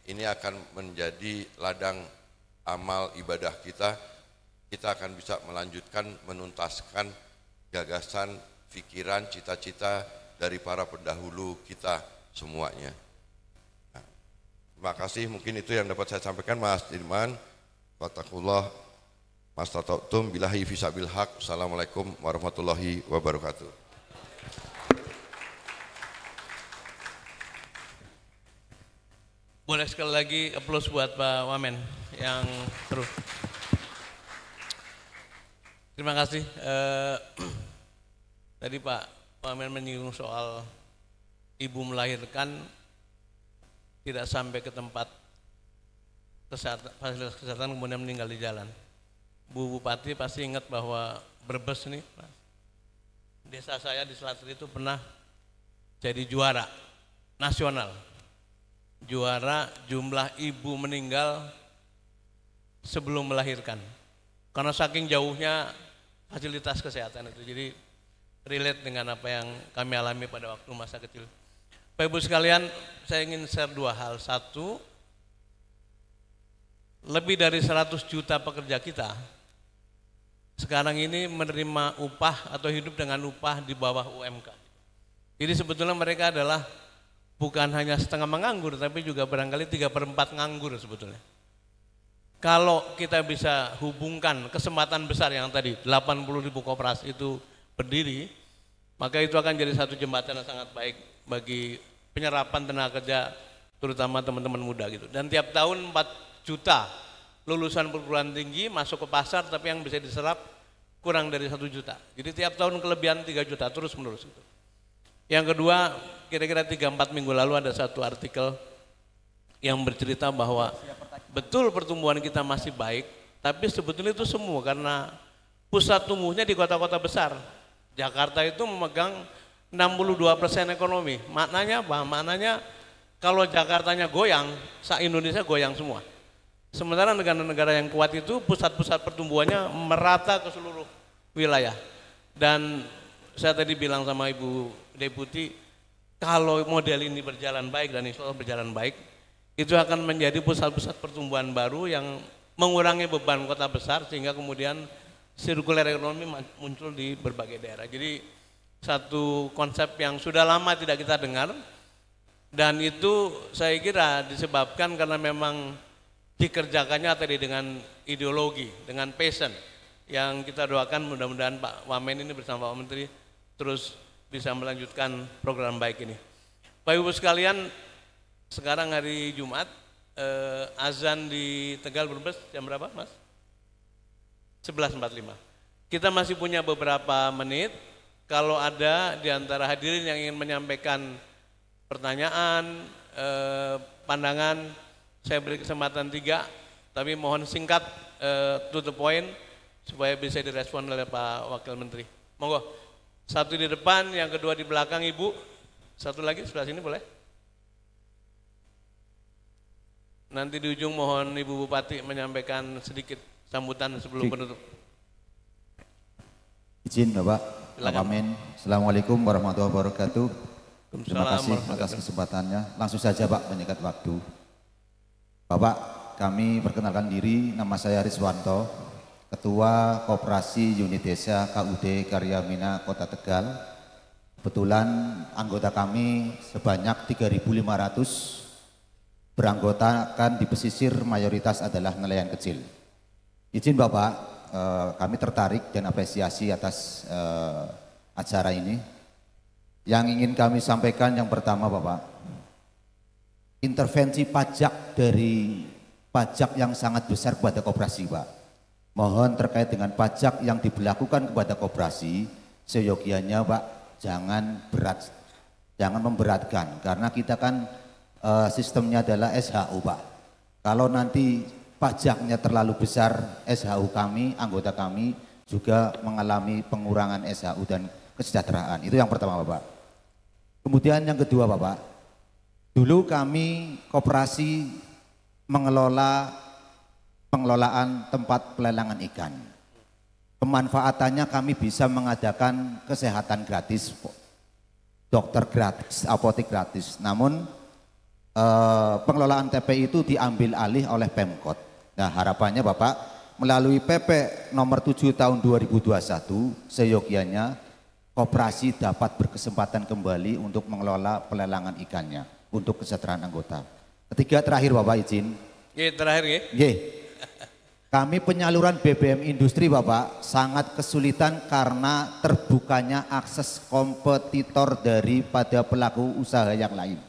ini akan menjadi ladang amal ibadah kita. Kita akan bisa melanjutkan, menuntaskan gagasan, pikiran, cita-cita dari para pendahulu kita semuanya. Nah, terima kasih, mungkin itu yang dapat saya sampaikan Mas Dirman. Wattaqullah mastata'tum billahi fisabil haq. Assalamualaikum warahmatullahi wabarakatuh. Boleh sekali lagi aplaus buat Pak Wamen yang terus. Terima kasih. Tadi Pak Wamen menyinggung soal ibu melahirkan tidak sampai ke tempat kesehatan, fasilitas kesehatan kemudian meninggal di jalan. Bu Bupati pasti ingat bahwa Brebes nih, desa saya di Selatri itu pernah jadi juara nasional. Juara jumlah ibu meninggal sebelum melahirkan. Karena saking jauhnya fasilitas kesehatan itu. Jadi relate dengan apa yang kami alami pada waktu masa kecil. Bapak Ibu sekalian, saya ingin share dua hal. Satu, lebih dari 100 juta pekerja kita sekarang ini menerima upah atau hidup dengan upah di bawah UMK. Jadi sebetulnya mereka adalah bukan hanya setengah menganggur, tapi juga barangkali 3/4 nganggur sebetulnya. Kalau kita bisa hubungkan kesempatan besar yang tadi 80.000 koperasi itu berdiri, maka itu akan jadi satu jembatan yang sangat baik bagi penyerapan tenaga kerja, terutama teman-teman muda gitu. Dan tiap tahun 4 juta lulusan perguruan tinggi masuk ke pasar, tapi yang bisa diserap kurang dari 1 juta. Jadi tiap tahun kelebihan 3 juta terus menerus gitu. Yang kedua, kira-kira 3-4 minggu lalu ada satu artikel yang bercerita bahwa betul pertumbuhan kita masih baik, tapi sebetulnya itu semua karena pusat tumbuhnya di kota-kota besar. Jakarta itu memegang 62% ekonomi. Maknanya apa? Maknanya kalau Jakartanya goyang, se-Indonesia goyang semua. Sementara negara-negara yang kuat itu pusat-pusat pertumbuhannya merata ke seluruh wilayah. Dan saya tadi bilang sama Ibu Deputi, kalau model ini berjalan baik dan insya Allah berjalan baik, itu akan menjadi pusat-pusat pertumbuhan baru yang mengurangi beban kota besar sehingga kemudian sirkuler ekonomi muncul di berbagai daerah. Jadi satu konsep yang sudah lama tidak kita dengar, dan itu saya kira disebabkan karena memang dikerjakannya tadi dengan ideologi, dengan passion, yang kita doakan mudah-mudahan Pak Wamen ini bersama Pak Menteri terus bisa melanjutkan program baik ini. Bapak Ibu sekalian, sekarang hari Jumat, azan di Tegal Brebes jam berapa Mas? 11.45. Kita masih punya beberapa menit. Kalau ada di antara hadirin yang ingin menyampaikan pertanyaan, pandangan, saya beri kesempatan 3, tapi mohon singkat, to the point, supaya bisa direspon oleh Pak Wakil Menteri. Monggo, satu di depan, yang kedua di belakang Ibu, satu lagi sebelah sini boleh? Nanti di ujung mohon Ibu Bupati menyampaikan sedikit sambutan sebelum penutup. Izin Bapak, Pak Wamen. Assalamualaikum warahmatullahi wabarakatuh. Terima kasih atas kesempatannya. Langsung saja Pak, menyikat waktu. Bapak, kami perkenalkan diri, nama saya Rizwanto, Ketua Koperasi Unit Desa KUD Karyamina Kota Tegal. Kebetulan anggota kami sebanyak 3.500, beranggotakan di pesisir, mayoritas adalah nelayan kecil. Izin Bapak, kami tertarik dan apresiasi atas acara ini. Yang ingin kami sampaikan yang pertama Bapak, intervensi pajak dari pajak yang sangat besar kepada koperasi Pak. Mohon terkait dengan pajak yang diberlakukan kepada koperasi, seyogianya Pak jangan memberatkan, karena kita kan sistemnya adalah SHU Pak. Kalau nanti pajaknya terlalu besar, SHU kami, anggota kami juga mengalami pengurangan SHU dan kesejahteraan. Itu yang pertama Bapak. Kemudian yang kedua Bapak, dulu kami koperasi mengelola pengelolaan tempat pelelangan ikan. Pemanfaatannya kami bisa mengadakan kesehatan gratis, dokter gratis, apotek gratis. Namun pengelolaan TPI itu diambil alih oleh Pemkot. Nah, harapannya Bapak melalui PP nomor 7 tahun 2021 seyogianya koperasi dapat berkesempatan kembali untuk mengelola pelelangan ikannya untuk kesejahteraan anggota. Ketiga, terakhir Bapak izin. Terakhir Kami penyaluran BBM industri Bapak sangat kesulitan karena terbukanya akses kompetitor daripada pelaku usaha yang lain.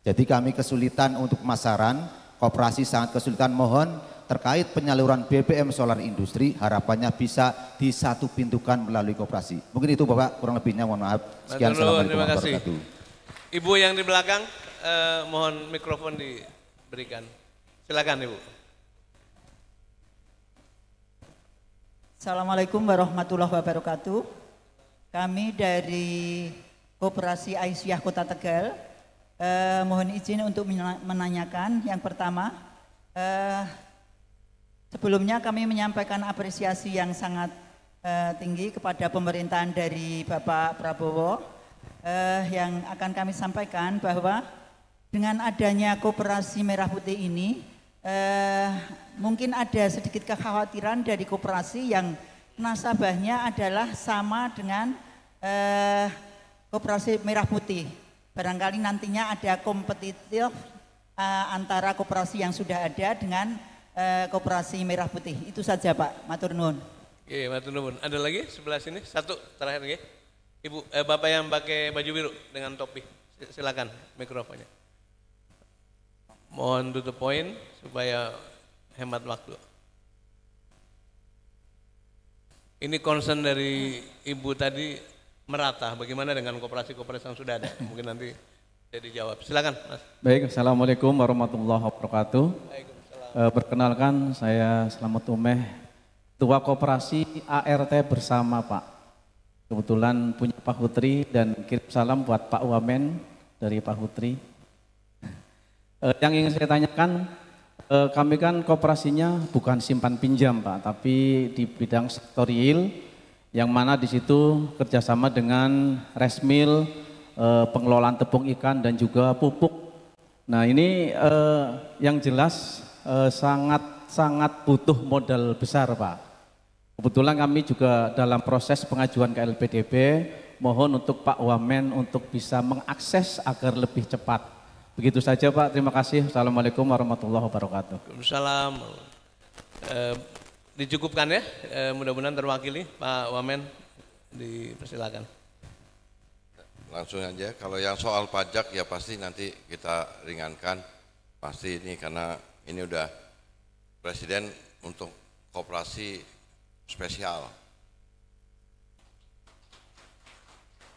Jadi kami kesulitan untuk pemasaran, koperasi sangat kesulitan. Mohon terkait penyaluran BBM solar industri harapannya bisa disatu pintukan melalui koperasi. Mungkin itu Bapak, kurang lebihnya mohon maaf. Sekian, assalamualaikum warahmatullahi wabarakatuh. Ibu yang di belakang mohon mikrofon diberikan. Silakan Ibu. Assalamualaikum warahmatullahi wabarakatuh. Kami dari Koperasi Aisyah Kota Tegal mohon izin untuk menanyakan yang pertama, sebelumnya kami menyampaikan apresiasi yang sangat tinggi kepada pemerintahan dari Bapak Prabowo yang akan kami sampaikan bahwa dengan adanya Koperasi Merah Putih ini mungkin ada sedikit kekhawatiran dari koperasi yang nasabahnya adalah sama dengan Koperasi Merah Putih. Barangkali nantinya ada kompetitif antara koperasi yang sudah ada dengan Koperasi Merah Putih. Itu saja Pak, matur nuwun. Oke, matur nuwun. Ada lagi sebelah sini, satu terakhir nggih. Ibu, Bapak yang pakai baju biru dengan topi, silakan mikrofonnya. Mohon to the point supaya hemat waktu. Ini concern dari Ibu tadi merata, bagaimana dengan koperasi-koperasi yang sudah ada? Mungkin nanti bisa dijawab. Silakan Mas. Baik, Assalamualaikum warahmatullahi wabarakatuh. Perkenalkan saya Slamet Umeh, Ketua Koperasi ART Bersama Pak. Kebetulan punya Pak Hutri dan kirim salam buat Pak Wamen dari Pak Hutri. Yang ingin saya tanyakan, kami kan koperasinya bukan simpan pinjam Pak, tapi di bidang sektor real, yang mana di situ kerjasama dengan resmil, pengelolaan tepung ikan dan juga pupuk. Nah ini yang jelas sangat butuh modal besar Pak. Kebetulan kami juga dalam proses pengajuan ke LPDB, mohon untuk Pak Wamen untuk bisa mengakses agar lebih cepat. Begitu saja Pak, terima kasih. Assalamualaikum warahmatullahi wabarakatuh. Waalaikumsalam. Dicukupkan ya, mudah-mudahan terwakili Pak Wamen, dipersilakan. Langsung aja, kalau yang soal pajak ya pasti nanti kita ringankan, pasti ini karena ini udah Presiden untuk koperasi spesial.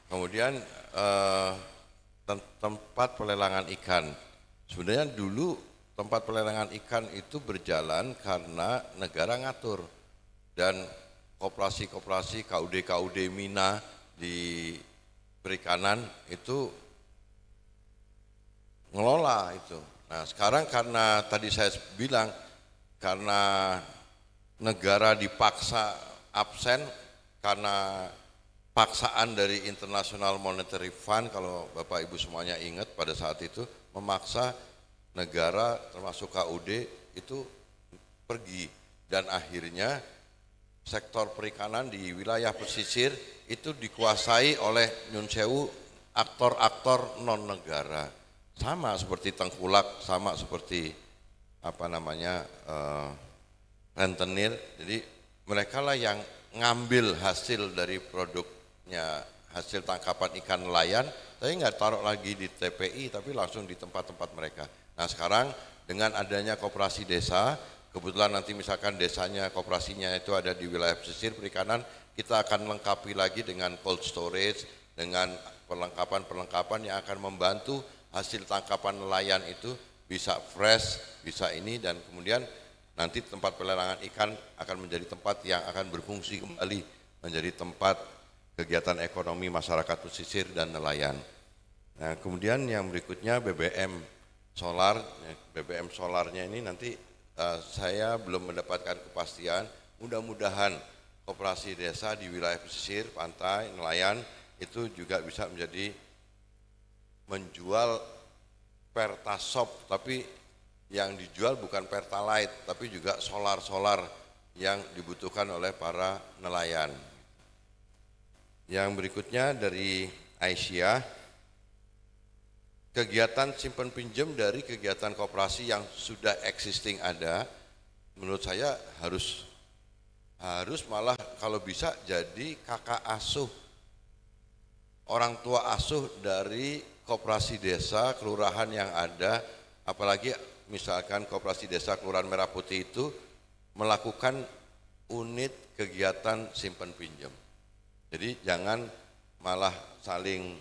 Kemudian tempat pelelangan ikan. Sebenarnya dulu tempat pelelangan ikan itu berjalan karena negara ngatur dan koperasi-koperasi KUD Mina di perikanan itu ngelola itu. Nah sekarang karena tadi saya bilang karena negara dipaksa absen karena paksaan dari International Monetary Fund, kalau Bapak Ibu semuanya ingat pada saat itu memaksa negara termasuk KUD itu pergi dan akhirnya sektor perikanan di wilayah pesisir itu dikuasai oleh nyun sewu aktor-aktor non negara, sama seperti tengkulak, sama seperti rentenir. Jadi mereka lah yang ngambil hasil dari produknya, hasil tangkapan ikan nelayan, tapi nggak taruh lagi di TPI, tapi langsung di tempat-tempat mereka. Nah sekarang dengan adanya koperasi desa, kebetulan nanti misalkan desanya, koperasinya itu ada di wilayah pesisir perikanan, kita akan lengkapi lagi dengan cold storage, dengan perlengkapan-perlengkapan yang akan membantu hasil tangkapan nelayan itu bisa fresh, bisa ini, dan kemudian nanti tempat pelelangan ikan akan menjadi tempat yang akan berfungsi kembali menjadi tempat kegiatan ekonomi masyarakat pesisir dan nelayan. Nah kemudian yang berikutnya BBM solar. BBM solarnya ini nanti saya belum mendapatkan kepastian, mudah-mudahan koperasi desa di wilayah pesisir, pantai, nelayan itu juga bisa menjadi menjual Pertasop, tapi yang dijual bukan Pertalite, tapi juga solar-solar yang dibutuhkan oleh para nelayan. Yang berikutnya dari Aisyah, kegiatan simpan pinjam dari kegiatan koperasi yang sudah existing ada, menurut saya harus malah kalau bisa jadi kakak asuh, orang tua asuh dari koperasi desa, kelurahan yang ada, apalagi misalkan koperasi desa Kelurahan Merah Putih itu melakukan unit kegiatan simpan pinjam. Jadi jangan malah saling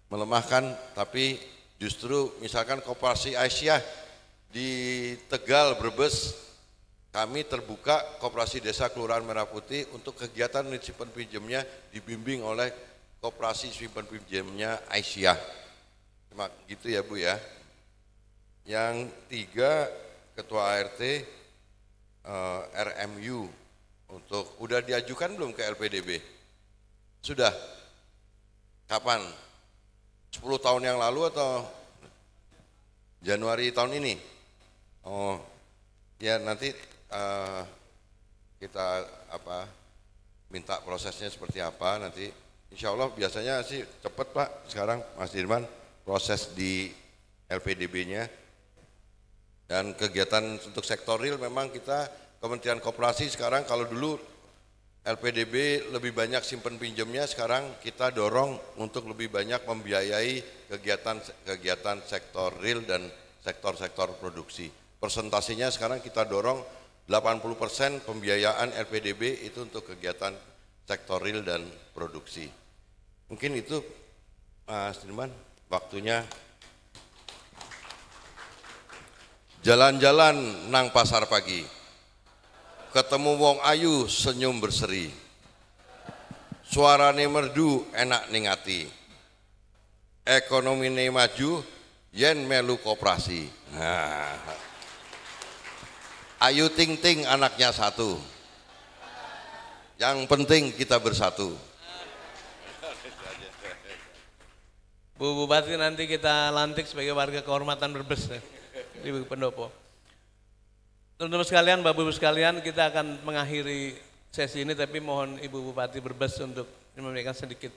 melemahkan, tapi justru misalkan koperasi Aisyah di Tegal, Brebes, kami terbuka koperasi desa Kelurahan Merah Putih untuk kegiatan unit simpan pinjamnya dibimbing oleh koperasi simpan pinjamnya Aisyah. Cuma gitu ya Bu ya. Yang tiga, Ketua ART RMU untuk udah diajukan belum ke LPDB? Sudah. Kapan? 10 tahun yang lalu atau Januari tahun ini? Oh, ya nanti kita minta prosesnya seperti apa nanti. Insya Allah biasanya sih cepat Pak sekarang Mas Dirman proses di LPDB-nya. Dan kegiatan untuk sektor real memang kita Kementerian Koperasi sekarang kalau dulu LPDB lebih banyak simpen pinjamnya, sekarang kita dorong untuk lebih banyak membiayai kegiatan sektor real dan sektor-sektor produksi. Persentasenya sekarang kita dorong 80% pembiayaan LPDB itu untuk kegiatan sektor real dan produksi. Mungkin itu Mas Dirman, waktunya. Jalan-jalan nang pasar pagi, ketemu wong ayu senyum berseri, suarane merdu enak ningati, ekonomi ne maju yen melu koperasi. Nah, Ayu Ting Ting anaknya satu, yang penting kita bersatu. Bu Bupati nanti kita lantik sebagai warga kehormatan Brebes di Pendopo. Teman-teman sekalian, Bapak-Ibu sekalian, kita akan mengakhiri sesi ini, tapi mohon Ibu Bupati Brebes untuk memberikan sedikit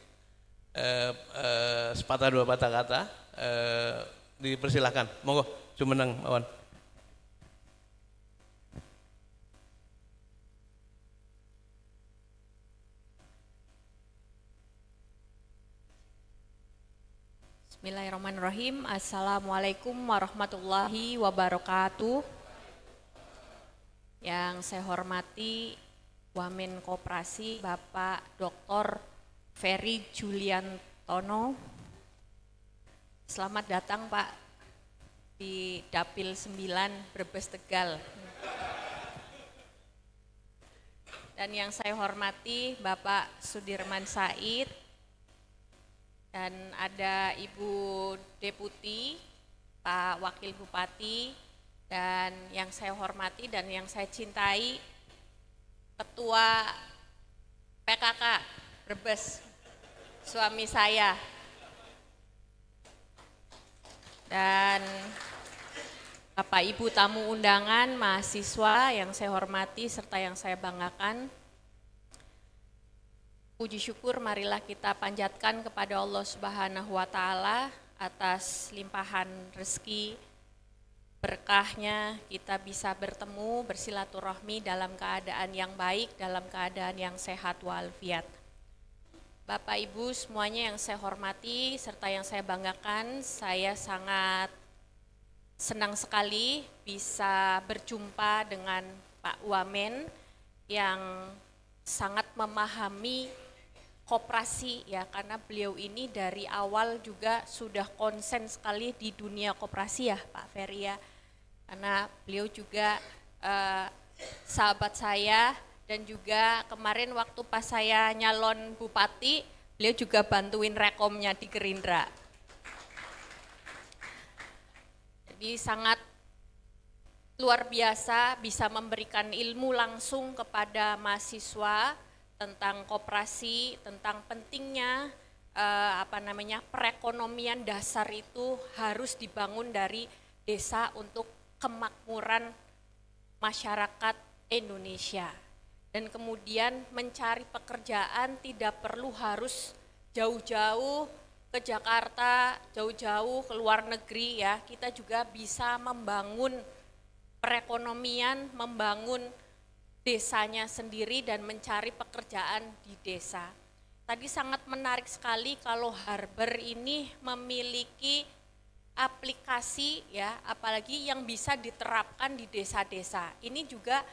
sepatah dua patah kata. Dipersilakan, monggo, Jumeneng Awan. Bismillahirrahmanirrahim. Assalamualaikum warahmatullahi wabarakatuh. Yang saya hormati Wamen Koperasi Bapak Dr. Ferry Juliantono. Selamat datang Pak di Dapil 9 Brebes Tegal. Dan yang saya hormati Bapak Sudirman Said, dan ada Ibu Deputi, Pak Wakil Bupati, dan yang saya hormati dan yang saya cintai Ketua PKK Brebes, suami saya, dan Bapak Ibu tamu undangan, mahasiswa yang saya hormati serta yang saya banggakan. Puji syukur marilah kita panjatkan kepada Allah Subhanahu wa Ta'ala atas limpahan rezeki, berkahnya kita bisa bertemu, bersilaturahmi dalam keadaan yang baik, dalam keadaan yang sehat walafiat. Bapak Ibu semuanya yang saya hormati serta yang saya banggakan, saya sangat senang sekali bisa berjumpa dengan Pak Wamen yang sangat memahami koperasi ya, karena beliau ini dari awal juga sudah konsen sekali di dunia koperasi ya Pak Ferry ya, karena beliau juga sahabat saya, dan juga kemarin waktu pas saya nyalon bupati beliau juga bantuin rekomnya di Gerindra. Jadi sangat luar biasa bisa memberikan ilmu langsung kepada mahasiswa tentang koperasi, tentang pentingnya perekonomian dasar itu harus dibangun dari desa untuk kemakmuran masyarakat Indonesia. Dan kemudian mencari pekerjaan tidak perlu harus jauh-jauh ke Jakarta, jauh-jauh ke luar negeri ya. Kita juga bisa membangun perekonomian, membangun desanya sendiri dan mencari pekerjaan di desa. Tadi sangat menarik sekali kalau Harber ini memiliki aplikasi ya, apalagi yang bisa diterapkan di desa-desa. Ini juga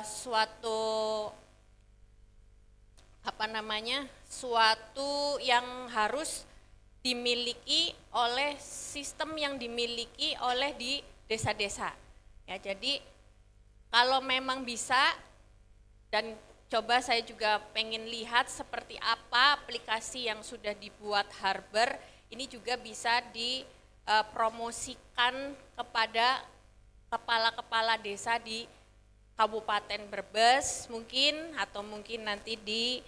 suatu yang harus dimiliki oleh sistem yang dimiliki oleh di desa-desa. Ya, jadi kalau memang bisa, dan coba saya juga pengen lihat seperti apa aplikasi yang sudah dibuat Harber, ini juga bisa dipromosikan kepada kepala-kepala desa di Kabupaten Brebes mungkin, atau mungkin nanti di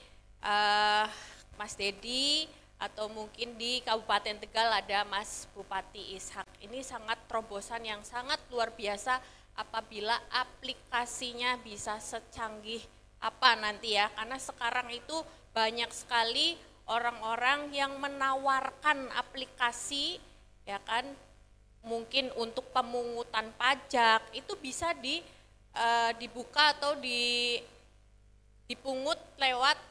Mas Dedi, atau mungkin di Kabupaten Tegal ada Mas Bupati Ishak. Ini sangat terobosan yang sangat luar biasa apabila aplikasinya bisa secanggih apa nanti ya, karena sekarang itu banyak sekali orang-orang yang menawarkan aplikasi ya kan, mungkin untuk pemungutan pajak itu bisa dibuka atau dipungut lewat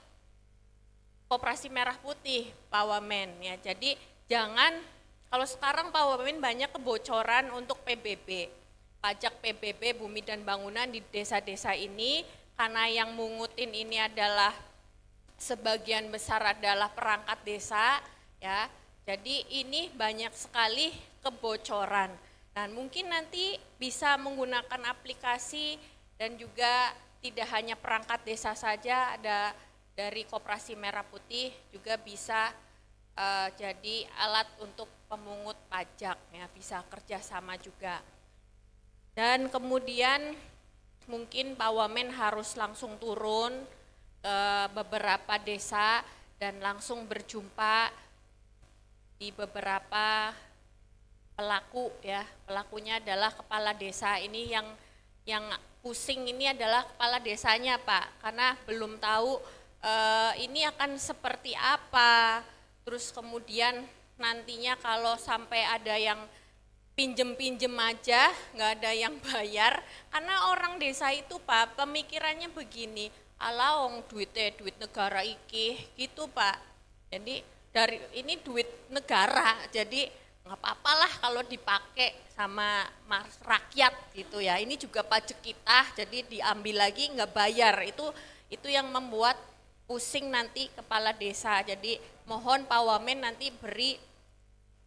Koperasi Merah Putih, Pak Wamen ya. Jadi jangan, kalau sekarang Pak Wamen banyak kebocoran untuk PBB, pajak PBB bumi dan bangunan di desa-desa ini, karena yang mungutin ini adalah sebagian besar adalah perangkat desa ya. Jadi ini banyak sekali kebocoran. Dan mungkin nanti bisa menggunakan aplikasi, dan juga tidak hanya perangkat desa saja, ada dari Koperasi Merah Putih juga bisa jadi alat untuk pemungut pajak ya, bisa kerjasama juga. Dan kemudian mungkin Pak Wamen harus langsung turun ke beberapa desa dan langsung berjumpa di beberapa pelaku ya. Pelakunya adalah kepala desa. Ini yang pusing ini adalah kepala desanya Pak, karena belum tahu ini akan seperti apa. Terus kemudian nantinya kalau sampai ada yang pinjem-pinjem aja, nggak ada yang bayar, karena orang desa itu Pak pemikirannya begini, ala wong duitnya duit negara iki gitu Pak. Jadi dari ini duit negara, jadi nggak apa-apalah kalau dipakai sama rakyat gitu ya. Ini juga pajak kita, jadi diambil lagi nggak bayar, itu yang membuat pusing nanti kepala desa. Jadi mohon Pak Wamen nanti beri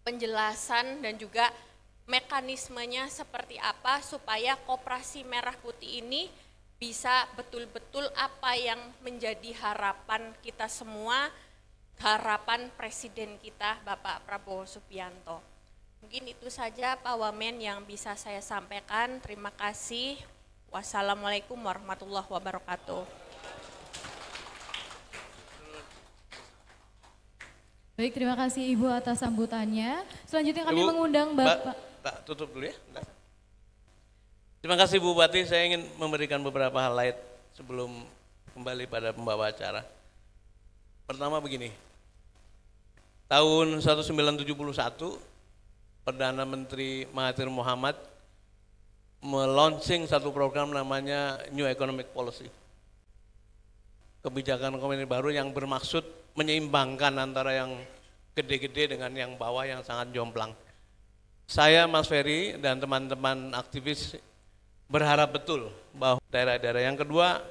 penjelasan dan juga mekanismenya seperti apa supaya Koperasi Merah Putih ini bisa betul-betul apa yang menjadi harapan kita semua, harapan Presiden kita Bapak Prabowo Subianto. Mungkin itu saja Pak Wamen yang bisa saya sampaikan. Terima kasih. Wassalamualaikum warahmatullahi wabarakatuh. Baik, terima kasih Ibu atas sambutannya. Selanjutnya kami mengundang Bapak. Tak tutup dulu ya. Terima kasih Bu Bupati, saya ingin memberikan beberapa highlight sebelum kembali pada pembawa acara. Pertama begini, tahun 1971 Perdana Menteri Mahathir Mohamad meluncing satu program namanya New Economic Policy. Kebijakan ekonomi baru yang bermaksud menyeimbangkan antara yang gede-gede dengan yang bawah yang sangat jomplang. Saya, Mas Ferry, dan teman-teman aktivis berharap betul bahwa daerah-daerah. Yang kedua,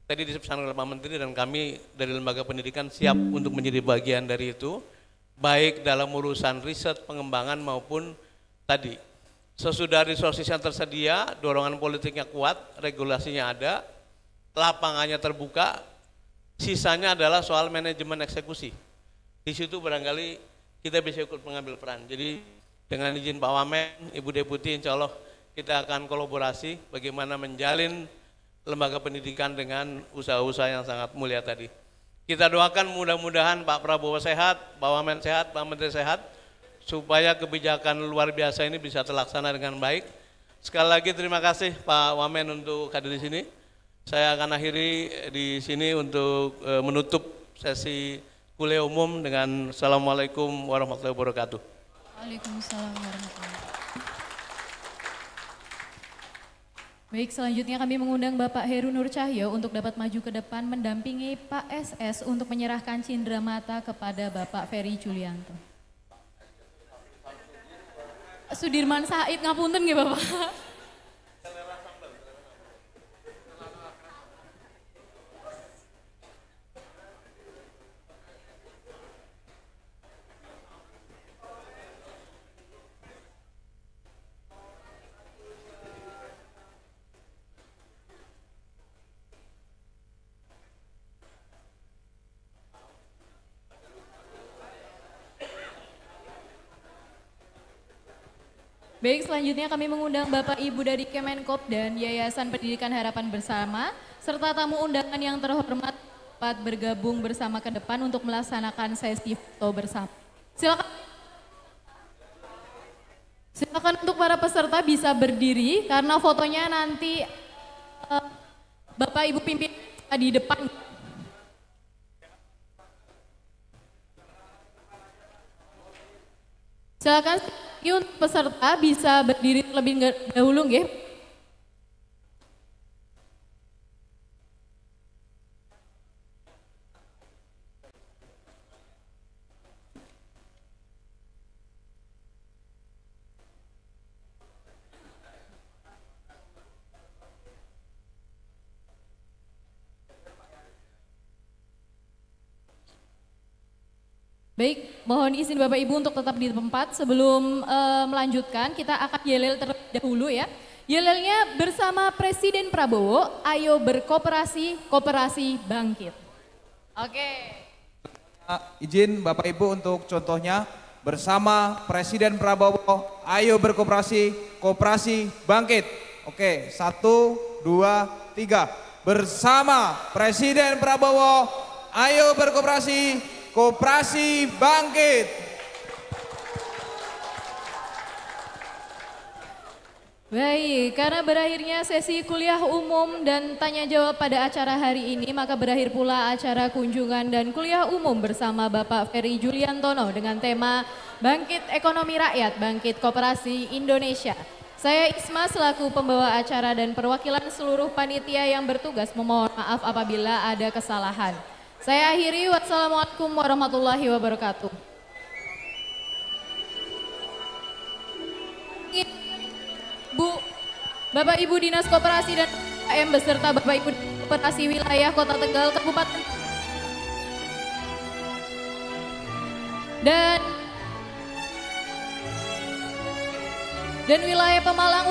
tadi disampaikan oleh Pak Menteri dan kami dari lembaga pendidikan siap untuk menjadi bagian dari itu, baik dalam urusan riset, pengembangan maupun tadi. Sesudah resources yang tersedia, dorongan politiknya kuat, regulasinya ada, lapangannya terbuka, sisanya adalah soal manajemen eksekusi. Di situ barangkali kita bisa ikut mengambil peran. Jadi dengan izin Pak Wamen, Ibu Deputi, insya Allah kita akan kolaborasi bagaimana menjalin lembaga pendidikan dengan usaha-usaha yang sangat mulia tadi. Kita doakan mudah-mudahan Pak Prabowo sehat, Pak Wamen sehat, Pak Menteri sehat, supaya kebijakan luar biasa ini bisa terlaksana dengan baik. Sekali lagi terima kasih Pak Wamen untuk hadir di sini. Saya akan akhiri di sini untuk menutup sesi kuliah umum dengan Assalamualaikum warahmatullahi wabarakatuh. Waalaikumsalam warahmatullahi wabarakatuh. Baik, selanjutnya kami mengundang Bapak Heru Nur Cahyo untuk dapat maju ke depan mendampingi Pak SS untuk menyerahkan cindera mata kepada Bapak Ferry Julianto. Sudirman Said ngapunten nggih Bapak? Baik, selanjutnya kami mengundang Bapak Ibu dari Kemenkop dan Yayasan Pendidikan Harapan Bersama, serta tamu undangan yang terhormat dapat bergabung bersama ke depan untuk melaksanakan sesi foto bersama. Silakan untuk para peserta bisa berdiri karena fotonya nanti Bapak Ibu pimpin di depan. Silakan untuk peserta bisa berdiri terlebih dahulu nggih. Baik, mohon izin Bapak Ibu untuk tetap di tempat. Sebelum melanjutkan, kita akan yelel terlebih dahulu ya. Yelelnya bersama Presiden Prabowo, ayo berkooperasi, kooperasi bangkit. Oke. Izin Bapak Ibu untuk contohnya, bersama Presiden Prabowo, ayo berkooperasi, kooperasi bangkit. Oke, 1, 2, 3. Bersama Presiden Prabowo, ayo berkooperasi, Koperasi bangkit. Baik, karena berakhirnya sesi kuliah umum dan tanya jawab pada acara hari ini, maka berakhir pula acara kunjungan dan kuliah umum bersama Bapak Ferry Juliantono dengan tema Bangkit Ekonomi Rakyat, Bangkit Koperasi Indonesia. Saya Isma selaku pembawa acara dan perwakilan seluruh panitia yang bertugas memohon maaf apabila ada kesalahan. Saya akhiri, wassalamualaikum warahmatullahi wabarakatuh. Bu, Bapak Ibu Dinas Koperasi dan UMKM beserta Bapak Ibu Koperasi Wilayah Kota Tegal, Kabupaten dan wilayah Pemalang